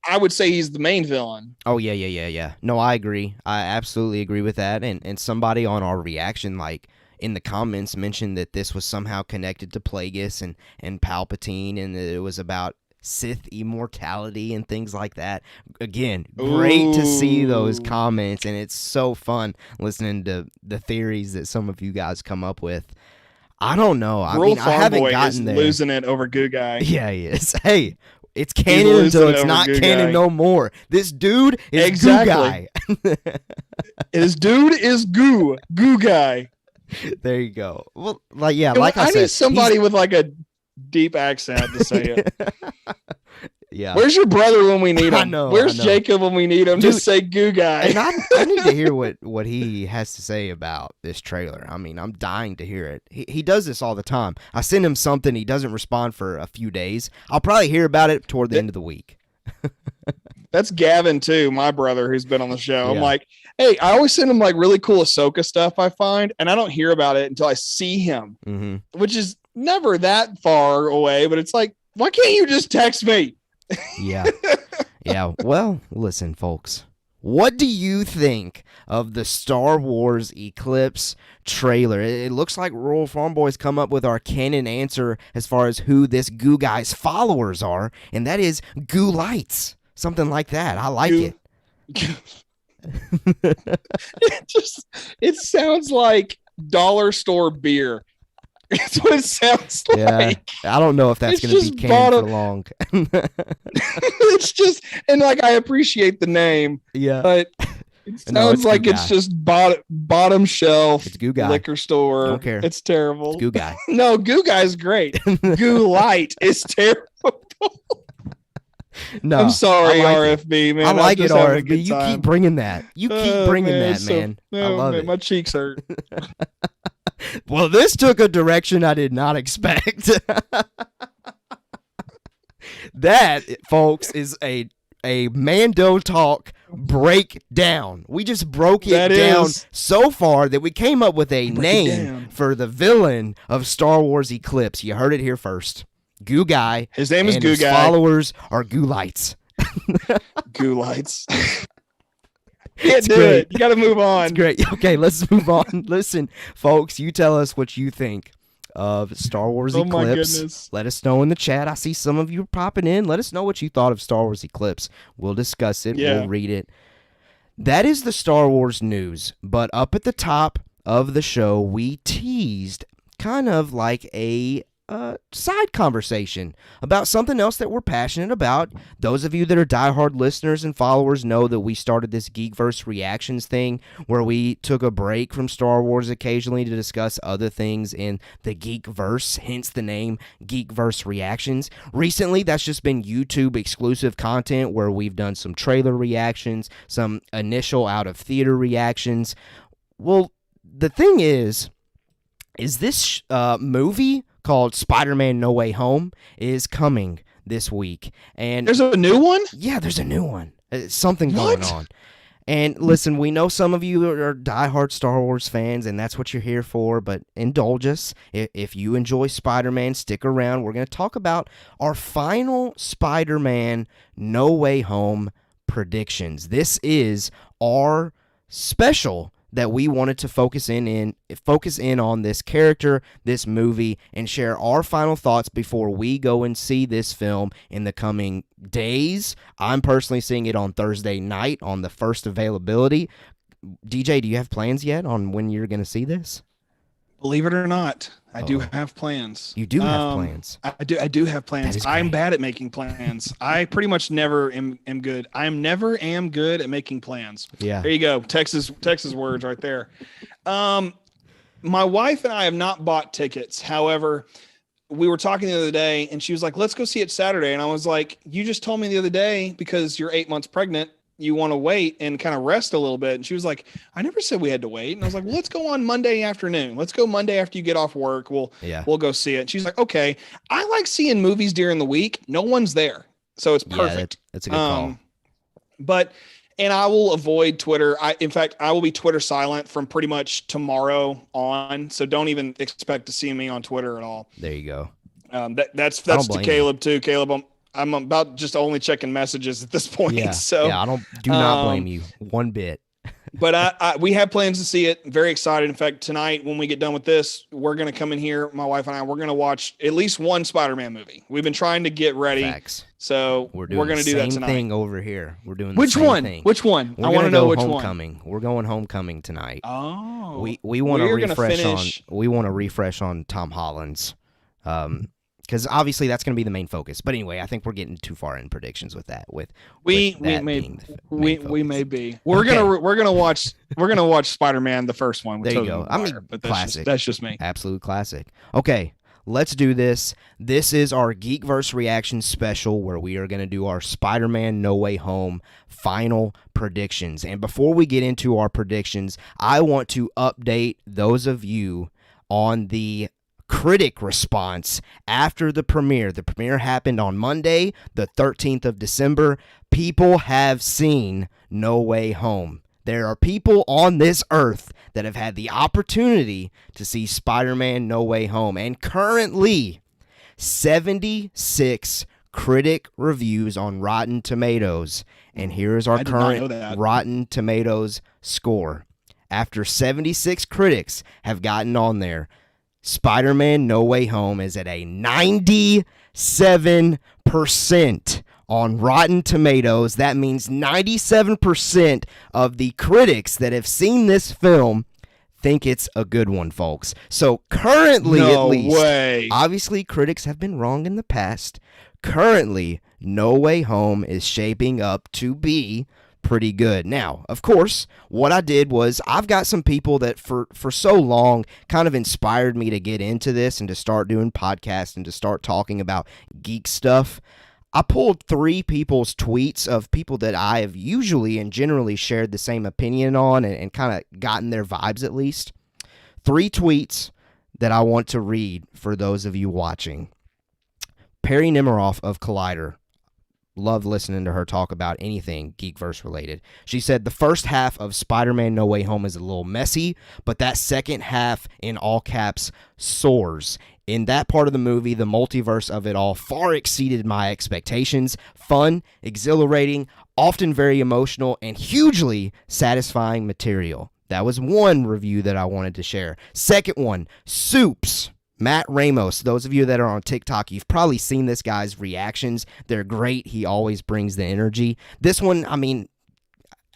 I would say he's the main villain. Oh, yeah. No, I agree. I absolutely agree with that. And somebody on our reaction, in the comments, mentioned that this was somehow connected to Plagueis and Palpatine, and that it was about Sith immortality and things like that. Again, great to see those comments, and it's so fun listening to the theories that some of you guys come up with. I don't know. I haven't gotten there. Losing it over Goo Guy. Yeah, he is. Hey, it's canon until it's not canon no more. This dude is Goo Guy. His dude is Goo Guy. There you go. Well, I said, need somebody with a deep accent to say it. Yeah. Where's your brother when we need him? I know. Where's Jacob when we need him? Dude, just say Goo Guy. And I need to hear what he has to say about this trailer. I mean, I'm dying to hear it. He does this all the time. I send him something, he doesn't respond for a few days. I'll probably hear about it toward the end of the week. That's Gavin too, my brother who's been on the show. Yeah. I'm like, hey, I always send him really cool Ahsoka stuff I find, and I don't hear about it until I see him, which is never that far away. But it's like, why can't you just text me? Yeah. Well, listen, folks. What do you think of the Star Wars Eclipse trailer? It looks like Rural Farm Boys come up with our canon answer as far as who this Goo Guy's followers are, and that is Goo Lights. Something like that. I like it. It sounds like dollar store beer. That's what it sounds like. I don't know if that's going to be canon for long. It's just, and I appreciate the name. Yeah. But it sounds like it's just bottom shelf. It's Goo Guy. Liquor store. Don't care. It's terrible. It's Goo Guy. No, Goo Guy's great. Goo Light is terrible. No, I'm sorry, like RFB, man. I like it, RFB. You keep bringing that. Man. I love it. My cheeks hurt. Well, this took a direction I did not expect. That, folks, is a Mando Talk breakdown. We just broke it down so far that we came up with a name for the villain of Star Wars Eclipse. You heard it here first. Goo Guy. His name is Goo Guy. His followers are Goo Lights. Goo Lights. Can't do it. You got to move on. It's great. Okay, let's move on. Listen, folks, you tell us what you think of Star Wars Eclipse. My goodness. Let us know in the chat. I see some of you popping in. Let us know what you thought of Star Wars Eclipse. We'll discuss it. Yeah. We'll read it. That is the Star Wars news. But up at the top of the show, we teased kind of like a side conversation about something else that we're passionate about. Those of you that are diehard listeners and followers know that we started this Geekverse Reactions thing where we took a break from Star Wars occasionally to discuss other things in the Geekverse, hence the name Geekverse Reactions. Recently, that's just been YouTube exclusive content where we've done some trailer reactions, some initial out-of-theater reactions. Well, the thing is this movie called Spider-Man No Way Home is coming this week. And there's a new one? Yeah, there's a new one. Something going on. And listen, we know some of you are diehard Star Wars fans, and that's what you're here for, but indulge us. If you enjoy Spider-Man, stick around. We're going to talk about our final Spider-Man No Way Home predictions. This is our special that we wanted to focus in on this character, this movie, and share our final thoughts before we go and see this film in the coming days. I'm personally seeing it on Thursday night on the first availability. DJ, do you have plans yet on when you're going to see this? Believe it or not, I do have plans. You do have plans. I do have plans. I'm bad at making plans. I pretty much never am good. I never am good at making plans. Yeah. There you go. Texas words right there. My wife and I have not bought tickets. However, we were talking the other day and she was like, let's go see it Saturday. And I was like, you just told me the other day because you're 8 months pregnant, you want to wait and kind of rest a little bit. And she was like, I never said we had to wait. And I was like, well, let's go on Monday afternoon. Let's go Monday after you get off work. We'll go see it. And she's like, okay. I like seeing movies during the week. No one's there. So it's perfect. Yeah, that's a good call. And I will avoid Twitter. In fact, I will be Twitter silent from pretty much tomorrow on. So don't even expect to see me on Twitter at all. There you go. That's to Caleb too. Caleb, I'm about just only checking messages at this point. Yeah, so I do not blame you one bit. But we have plans to see it. Very excited. In fact, tonight when we get done with this, we're going to come in here. My wife and I, we're going to watch at least one Spider-Man movie. We've been trying to get ready. Facts. So we're going to do that tonight. Thing over here. We're doing the which same one? thing. Which one? I want to know which Homecoming. One. We're going Homecoming tonight. Oh. We want to refresh we want to refresh on Tom Holland's. Because obviously that's going to be the main focus. But anyway, I think we're getting too far in predictions with that. We may be. We're gonna watch Spider-Man the first one. There you go. I mean, but classic. That's just me. Absolute classic. Okay, let's do this. This is our Geekverse Reaction special where we are going to do our Spider-Man No Way Home final predictions. And before we get into our predictions, I want to update those of you on the critic response after the premiere. The premiere happened on Monday, the 13th of December. People have seen No Way Home. There are people on this earth that have had the opportunity to see Spider-Man No Way Home. And currently, 76 critic reviews on Rotten Tomatoes. And here is our current Rotten Tomatoes score. After 76 critics have gotten on there, Spider-Man No Way Home is at a 97% on Rotten Tomatoes. That means 97% of the critics that have seen this film think it's a good one, folks. So currently, at least, obviously critics have been wrong in the past. Currently, No Way Home is shaping up to be pretty good. Now, of course, what I did was I've got some people that for so long kind of inspired me to get into this and to start doing podcasts and to start talking about geek stuff. I pulled 3 people's tweets of people that I have usually and generally shared the same opinion on and kind of gotten their vibes at least. 3 tweets that I want to read for those of you watching. Perry Nemiroff of Collider. Love listening to her talk about anything Geekverse related. She said the first half of Spider-Man No Way Home is a little messy, but that second half, in all caps, soars. In that part of the movie, the multiverse of it all far exceeded my expectations. Fun, exhilarating, often very emotional, and hugely satisfying material. That was one review that I wanted to share. Second one, Soups. Matt Ramos, those of you that are on TikTok, you've probably seen this guy's reactions. They're great. He always brings the energy. This one, I mean,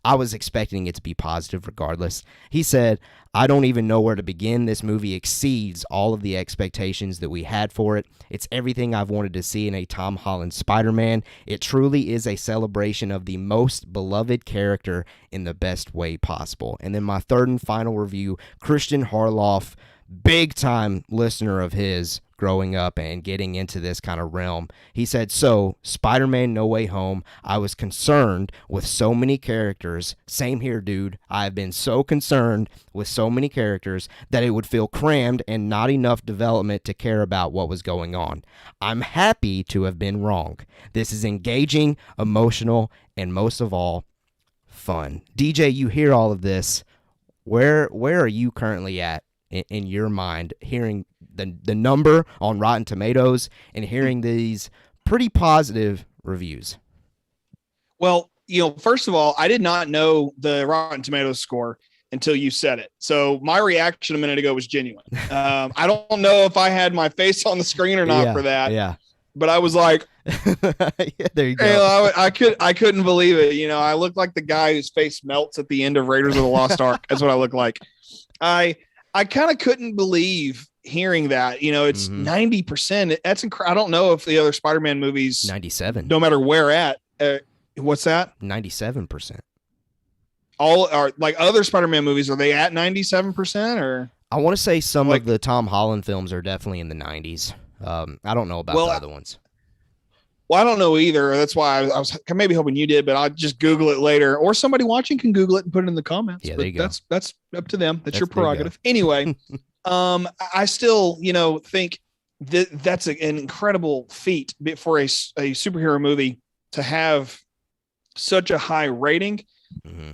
I was expecting it to be positive regardless. He said, I don't even know where to begin. This movie exceeds all of the expectations that we had for it. It's everything I've wanted to see in a Tom Holland Spider-Man. It truly is a celebration of the most beloved character in the best way possible. And then my third and final review, Christian Harloff, big time listener of his growing up and getting into this kind of realm. He said, so Spider-Man No Way Home, I was concerned with so many characters. Same here, dude. I've been so concerned with so many characters that it would feel crammed and not enough development to care about what was going on. I'm happy to have been wrong. This is engaging, emotional, and most of all, fun. DJ, you hear all of this. Where are you currently at in your mind, hearing the number on Rotten Tomatoes and hearing these pretty positive reviews? Well, first of all, I did not know the Rotten Tomatoes score until you said it. So my reaction a minute ago was genuine. I don't know if I had my face on the screen or not for that. Yeah. But I was like, yeah, there you go. I couldn't believe it. I looked like the guy whose face melts at the end of Raiders of the Lost Ark. That's what I look like. I kind of couldn't believe hearing that. It's 90%. That's incredible. I don't know if the other Spider-Man movies 97. No matter where at. What's that? 97%. All are like other Spider-Man movies. Are they at 97% or? I want to say some of the Tom Holland films are definitely in the 90s. I don't know about the other ones. Well, I don't know either. That's why I was maybe hoping you did, but I'll just Google it later, or somebody watching can Google it and put it in the comments. Yeah, there you go. That's up to them. That's your prerogative. Anyway, I still, think that's an incredible feat for a superhero movie to have such a high rating. Mm-hmm.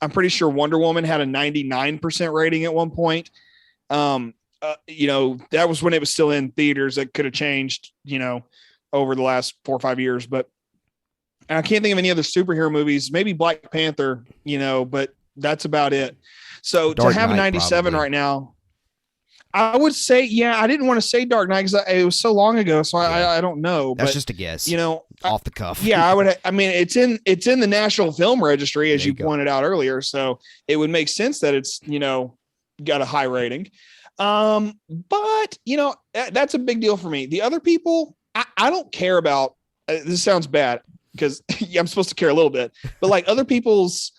I'm pretty sure Wonder Woman had a 99% rating at one point. That was when it was still in theaters. That could have changed, over the last 4 or 5 years, but I can't think of any other superhero movies, maybe Black Panther, but that's about it. So Dark to have Knight, a 97 probably. Right now, I would say, I didn't want to say Dark Knight because it was so long ago. So I don't know. That's just a guess, off the cuff. Yeah, it's in the National Film Registry, as you pointed out earlier. So it would make sense that it's, got a high rating. But that's a big deal for me. The other people, I don't care about, this sounds bad because I'm supposed to care a little bit, but like other people's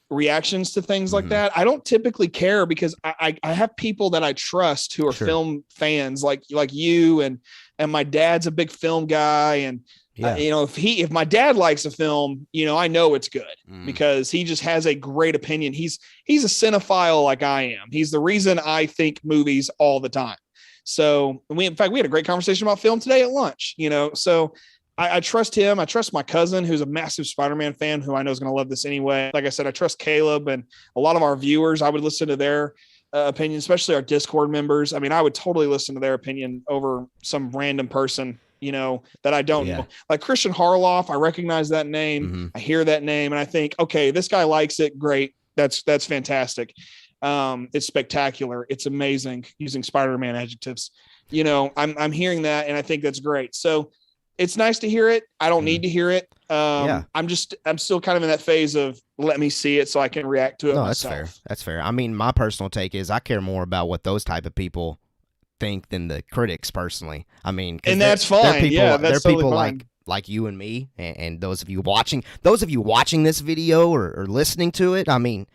reactions to things like that, I don't typically care because I have people that I trust who are film fans like you and my dad's a big film guy. And if my dad likes a film, I know it's good because he just has a great opinion. He's a cinephile like I am. He's the reason I think movies all the time. So we had a great conversation about film today at lunch, so I trust him. I trust my cousin who's a massive Spider-Man fan who I know is going to love this anyway. Like I said, I trust Caleb and a lot of our viewers. I would listen to their opinion, especially our Discord members. I mean, I would totally listen to their opinion over some random person, that I don't know. Like Christian Harloff, I recognize that name. I hear that name and I think, okay, this guy likes it. Great. That's fantastic. It's spectacular. It's amazing, using Spider-Man adjectives. I'm hearing that and I think that's great. So it's nice to hear it. I don't need to hear it. I'm still kind of in that phase of let me see it so I can react to it myself. That's fair. I mean, my personal take is I care more about what those type of people think than the critics personally. I mean, and that's fine. They're people like you and me and those of you watching this video or listening to it. I mean,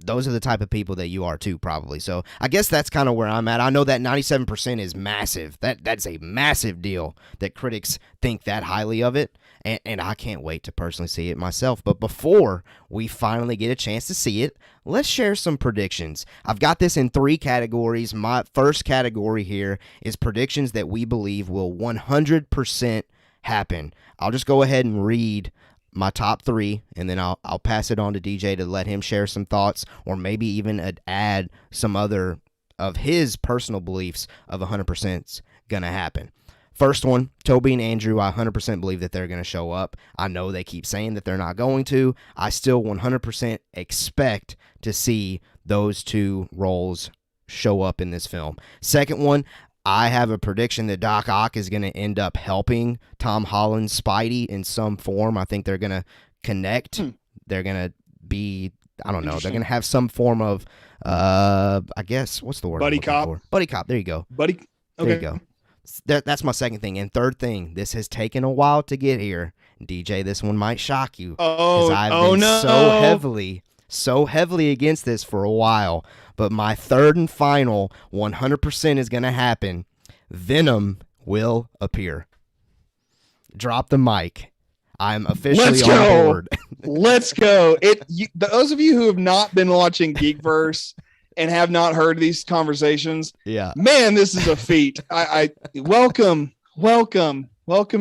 those are the type of people that you are too, probably. So I guess that's kind of where I'm at. I know that 97% is massive. That's a massive deal that critics think that highly of it. And I can't wait to personally see it myself. But before we finally get a chance to see it, let's share some predictions. I've got this in 3 categories. My first category here is predictions that we believe will 100% happen. I'll just go ahead and read my top 3, and then I'll pass it on to DJ to let him share some thoughts, or maybe even add some other of his personal beliefs of 100% gonna happen. First one, Toby and Andrew, I 100% believe that they're going to show up. I know they keep saying that they're not going to. I still 100% expect to see those 2 roles show up in this film. Second one, I have a prediction that Doc Ock is going to end up helping Tom Holland's Spidey in some form. I think they're going to connect they're gonna be, I don't know, they're gonna have some form of I guess, what's the word? Buddy cop. Buddy cop. There you go. Okay. There you go. That's my second thing. And third thing, this has taken a while to get here. DJ, this one might shock you. I've been so heavily against this for a while. But my third and final 100% is going to happen. Venom will appear. Drop the mic. I'm officially on board. Let's go. Those of you who have not been watching Geekverse and have not heard these conversations, man, this is a feat. I welcome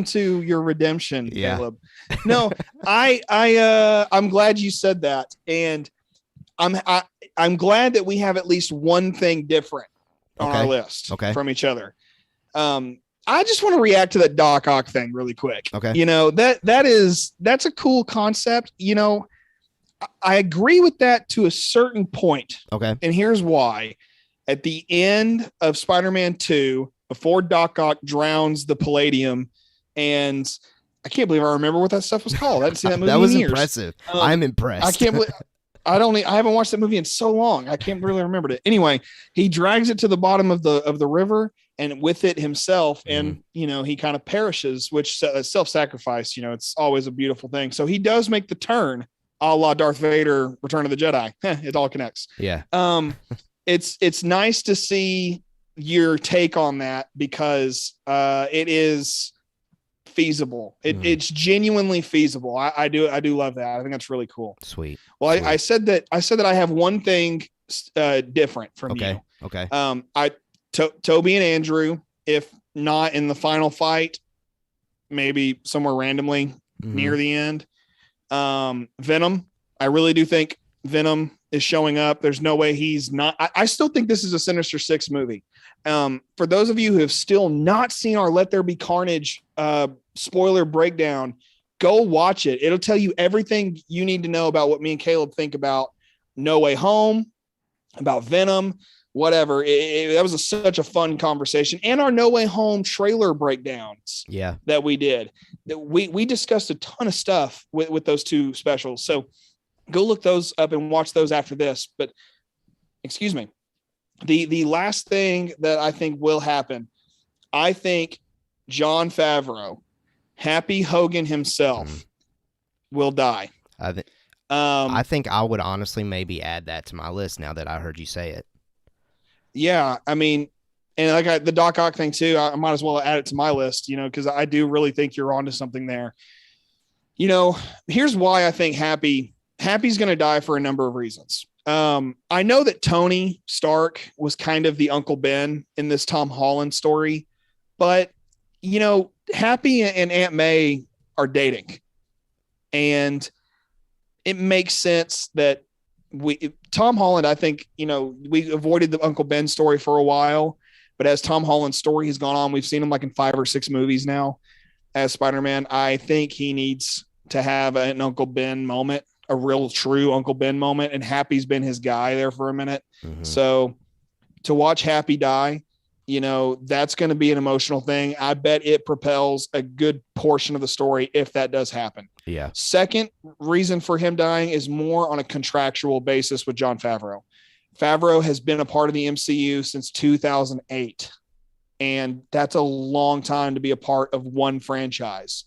to your redemption, Caleb. No, I'm glad you said that, and I'm glad that we have at least one thing different on our list from each other. I just want to react to that Doc Ock thing really quick. Okay. You know, that's a cool concept. You know, I agree with that to a certain point. Okay. And here's why. At the end of Spider-Man 2, before Doc Ock drowns the Palladium, and I can't believe I remember what that stuff was called. I haven't seen that movie that was in years. Impressive. I'm impressed. I can't believe I haven't watched that movie in so long. I can't really remember it. Anyway, he drags it to the bottom of the river, and with it himself, and you know, he kind of perishes, which self-sacrifice, you know, it's always a beautiful thing. So he does make the turn, a la Darth Vader, Return of the Jedi. It all connects. Yeah. It's nice to see your take on that, because it is feasible. It's genuinely feasible. I do love that. I think that's really cool. Sweet. Well, Sweet. I said that I have one thing different from you. Okay. Toby and Andrew, if not in the final fight, maybe somewhere randomly near the end. Venom, I really do think Venom is showing up. There's no way he's not. I still think this is a Sinister Six movie. For those of you who have still not seen our Let There Be Carnage spoiler breakdown, go watch it. It'll tell you everything you need to know about what me and Caleb think about No Way Home, about Venom, whatever. That was such a fun conversation. And our No Way Home trailer breakdowns that we did. We discussed a ton of stuff with those two specials. So go look those up and watch those after this. But excuse me. The last thing that I think will happen, I think Jon Favreau, Happy Hogan himself, will die. I think I would honestly maybe add that to my list now that I heard you say it. Yeah, I mean, and like the Doc Ock thing too, I might as well add it to my list, you know, because I do really think you're onto something there. You know, here's why I think Happy's going to die for a number of reasons. I know that Tony Stark was kind of the Uncle Ben in this Tom Holland story, but you know, Happy and Aunt May are dating, and it makes sense that Tom Holland, I think, you know, we avoided the Uncle Ben story for a while, but as Tom Holland's story has gone on, we've seen him like in 5 or 6 movies now as Spider-Man. I think he needs to have an Uncle Ben moment, a real true Uncle Ben moment, and Happy's been his guy there for a minute. So to watch Happy die, you know, that's going to be an emotional thing. I bet it propels a good portion of the story if that does happen. Yeah. Second reason for him dying is more on a contractual basis with Jon Favreau. Favreau has been a part of the MCU since 2008, and that's a long time to be a part of one franchise.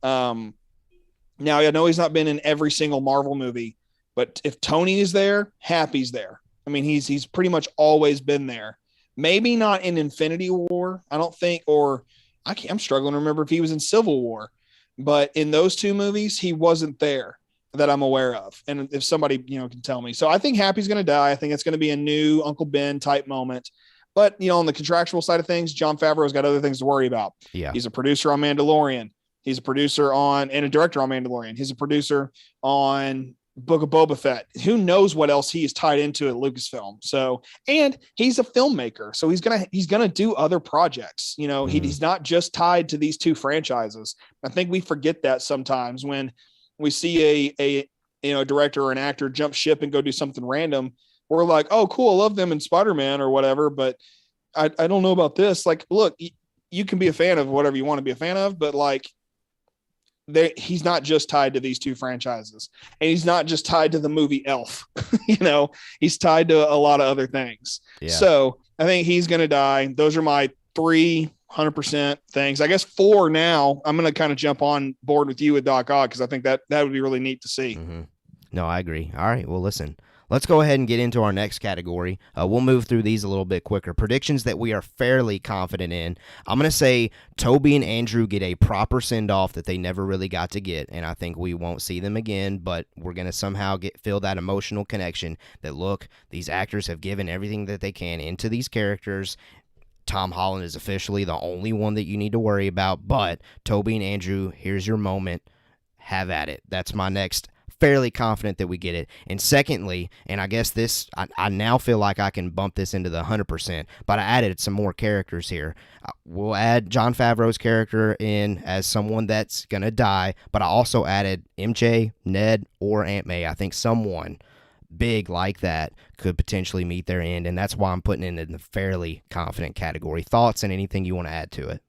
Now, I know he's not been in every single Marvel movie, but if Tony is there, Happy's there. I mean, he's pretty much always been there. Maybe not in Infinity War, I don't think, or I'm struggling to remember if he was in Civil War, but in those 2 movies, he wasn't there that I'm aware of. And if somebody, you know, can tell me. So I think Happy's going to die. I think it's going to be a new Uncle Ben type moment. But, you know, on the contractual side of things, Jon Favreau's got other things to worry about. Yeah. He's a producer on Mandalorian. He's a producer and a director on Mandalorian. He's a producer on Book of Boba Fett. Who knows what else he is tied into at Lucasfilm. So, and he's a filmmaker, so he's gonna do other projects. You know, he's not just tied to these 2 franchises. I think we forget that sometimes when we see a you know, a director or an actor jump ship and go do something random. We're like, oh, cool, I love them in Spider-Man or whatever, but I don't know about this. Like, look, you can be a fan of whatever you want to be a fan of, but like, he's not just tied to these two franchises, and he's not just tied to the movie Elf. He's tied to a lot of other things. Yeah. So I think he's going to die. Those are my 300% things. I guess 4 now. I'm going to kind of jump on board with you with Doc Ock, because I think that would be really neat to see. Mm-hmm. No, I agree. All right. Well, listen. Let's go ahead and get into our next category. We'll move through these a little bit quicker. Predictions that we are fairly confident in. I'm going to say Toby and Andrew get a proper send-off that they never really got to get, and I think we won't see them again, but we're going to somehow feel that emotional connection that, look, these actors have given everything that they can into these characters. Tom Holland is officially the only one that you need to worry about, but Toby and Andrew, here's your moment. Have at it. That's my next fairly confident that we get it. And secondly, and I guess this, I now feel like I can bump this into the 100%, but I added some more characters here. We'll add Jon Favreau's character in as someone that's going to die, but I also added MJ, Ned, or Aunt May. I think someone big like that could potentially meet their end, and that's why I'm putting it in the fairly confident category. Thoughts and anything you want to add to it?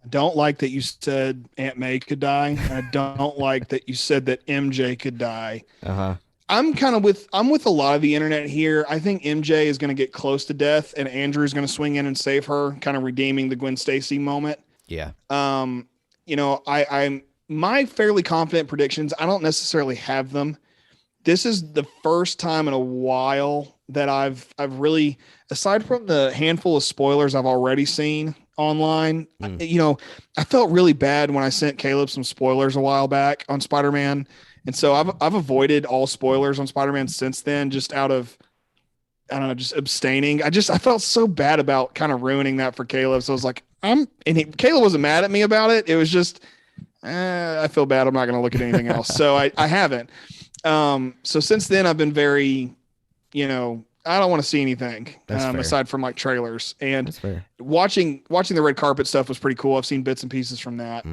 I don't like that you said Aunt May could die. I don't like that you said that MJ could die. I'm with a lot of the internet here. I think MJ is going to get close to death, and Andrew is going to swing in and save her, kind of redeeming the Gwen Stacy moment. Yeah. I'm my fairly confident predictions. I don't necessarily have them. This is the first time in a while that I've really, aside from the handful of spoilers I've already seen online, I felt really bad when I sent Caleb some spoilers a while back on Spider-Man. And so I've avoided all spoilers on Spider-Man since then, just out of, I don't know, just abstaining. I felt so bad about kind of ruining that for Caleb. So I was like, Caleb wasn't mad at me about it. It was just, I feel bad. I'm not going to look at anything else. So I haven't. So since then I've been very, I don't want to see anything aside from like trailers, and watching the red carpet stuff was pretty cool. I've seen bits and pieces from that,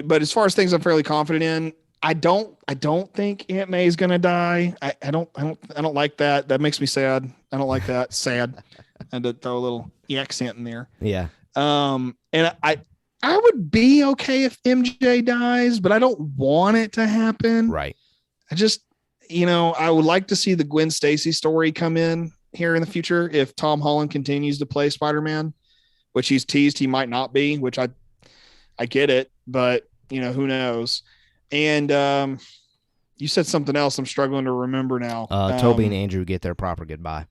but as far as things I'm fairly confident in, I don't think Aunt May is going to die. I don't like that. That makes me sad. I don't like that. Sad. I had to throw a little accent in there. Yeah. And I would be okay if MJ dies, but I don't want it to happen. Right. I just, I would like to see the Gwen Stacy story come in here in the future if Tom Holland continues to play Spider-Man, which he's teased he might not be, which I get it, but who knows? And you said something else I'm struggling to remember now. Toby and Andrew get their proper goodbye.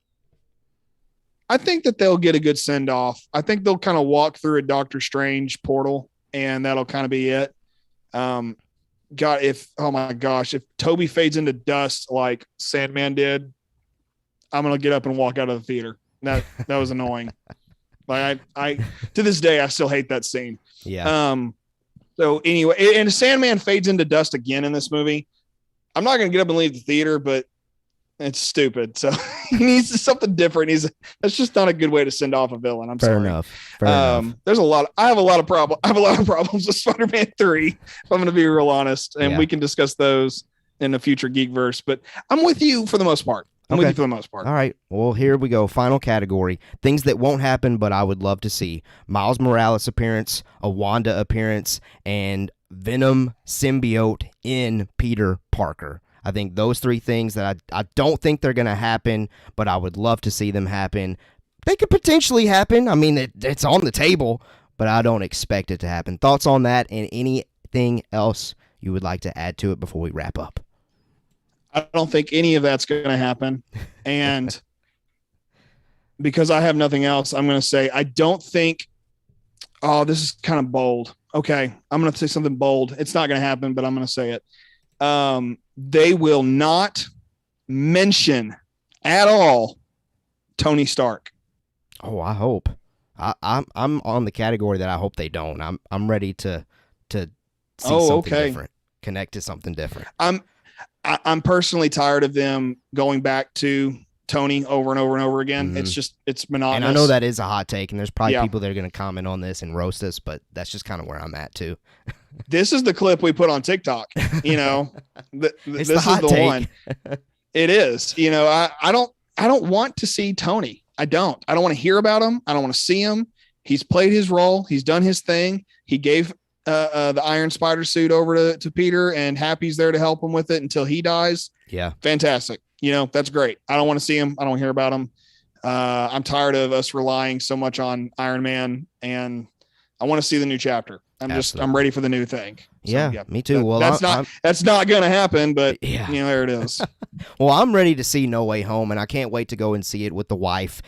I think that they'll get a good send-off. I think they'll kind of walk through a Doctor Strange portal, and that'll kind of be it. If Toby fades into dust like Sandman did, I'm going to get up and walk out of the theater. That was annoying. Like I to this day, I still hate that scene. Yeah. So anyway, and Sandman fades into dust again in this movie. I'm not going to get up and leave the theater, but it's stupid. So he needs something different. That's just not a good way to send off a villain. I'm Fair sorry. Enough. There's I have a lot of problems with Spider-Man 3, if I'm going to be real honest, and we can discuss those in the future Geekverse, but I'm with you for the most part. I'm with you for the most part. All right. Well, here we go. Final category. Things that won't happen, but I would love to see. Miles Morales appearance, a Wanda appearance, and Venom symbiote in Peter Parker. I think those 3 things that I don't think they're going to happen, but I would love to see them happen. They could potentially happen. I mean, it's on the table, but I don't expect it to happen. Thoughts on that and anything else you would like to add to it before we wrap up? I don't think any of that's going to happen. And because I have nothing else, I'm going to say, I don't think, this is kind of bold. Okay. I'm going to say something bold. It's not going to happen, but I'm going to say it. They will not mention at all Tony Stark. Oh, I hope. I'm on the category that I hope they don't. I'm ready to see something different. Connect to something different. I'm personally tired of them going back to Tony over and over and over again. Mm-hmm. It's monotonous. And I know that is a hot take, and there's probably people that are going to comment on this and roast us, but that's just kind of where I'm at too. This is the clip we put on TikTok. This is the one. It is. I don't want to see Tony. I don't want to hear about him. I don't want to see him. He's played his role. He's done his thing. He gave the Iron Spider suit over to Peter, and Happy's there to help him with it until he dies. Yeah. Fantastic. That's great. I don't want to see him. I don't hear about him. I'm tired of us relying so much on Iron Man, and I want to see the new chapter. I'm ready for the new thing. So, yeah, me too. That's not going to happen, but yeah. There it is. Well, I'm ready to see No Way Home, and I can't wait to go and see it with the wife.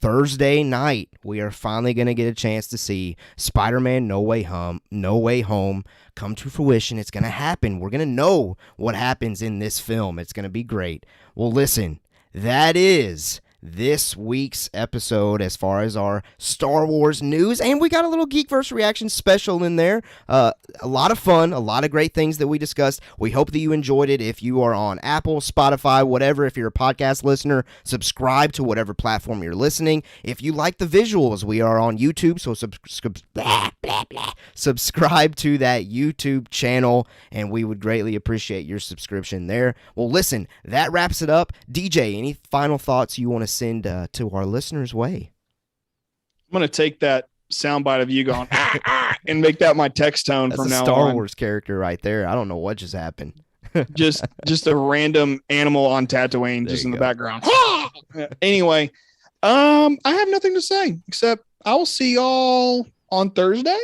Thursday night, we are finally going to get a chance to see Spider-Man No Way Home come to fruition. It's going to happen. We're going to know what happens in this film. It's going to be great. Well, listen, that is this week's episode as far as our Star Wars news, and we got a little Geekverse reaction special in there. A lot of fun, a lot of great things that we discussed. We hope that you enjoyed it. If you are on Apple, Spotify, whatever, if you're a podcast listener, subscribe to whatever platform you're listening. If you like the visuals, we are on YouTube, so subscribe to that YouTube channel, and we would greatly appreciate your subscription there. Well, listen, that wraps it up. DJ, any final thoughts you want to send to our listeners' way? I'm going to take that soundbite of you going and make that my text tone from now on. Star Wars character right there. I don't know what just happened. just a random animal on Tatooine just in the background. Anyway, I have nothing to say except I will see y'all on Thursday.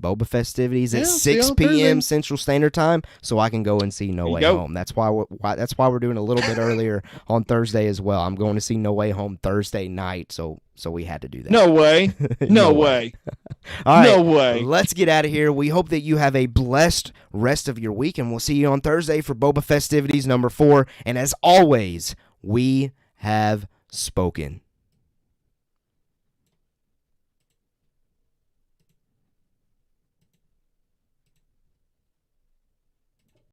Boba festivities at 6 p.m. Central Standard Time, so I can go and see No Way Home. That's why we're doing a little bit earlier on Thursday as well. I'm going to see No Way Home Thursday night, so we had to do that. No way. No way. All right, no way. Let's get out of here. We hope that you have a blessed rest of your week, and we'll see you on Thursday for Boba Festivities number 4. And as always, we have spoken.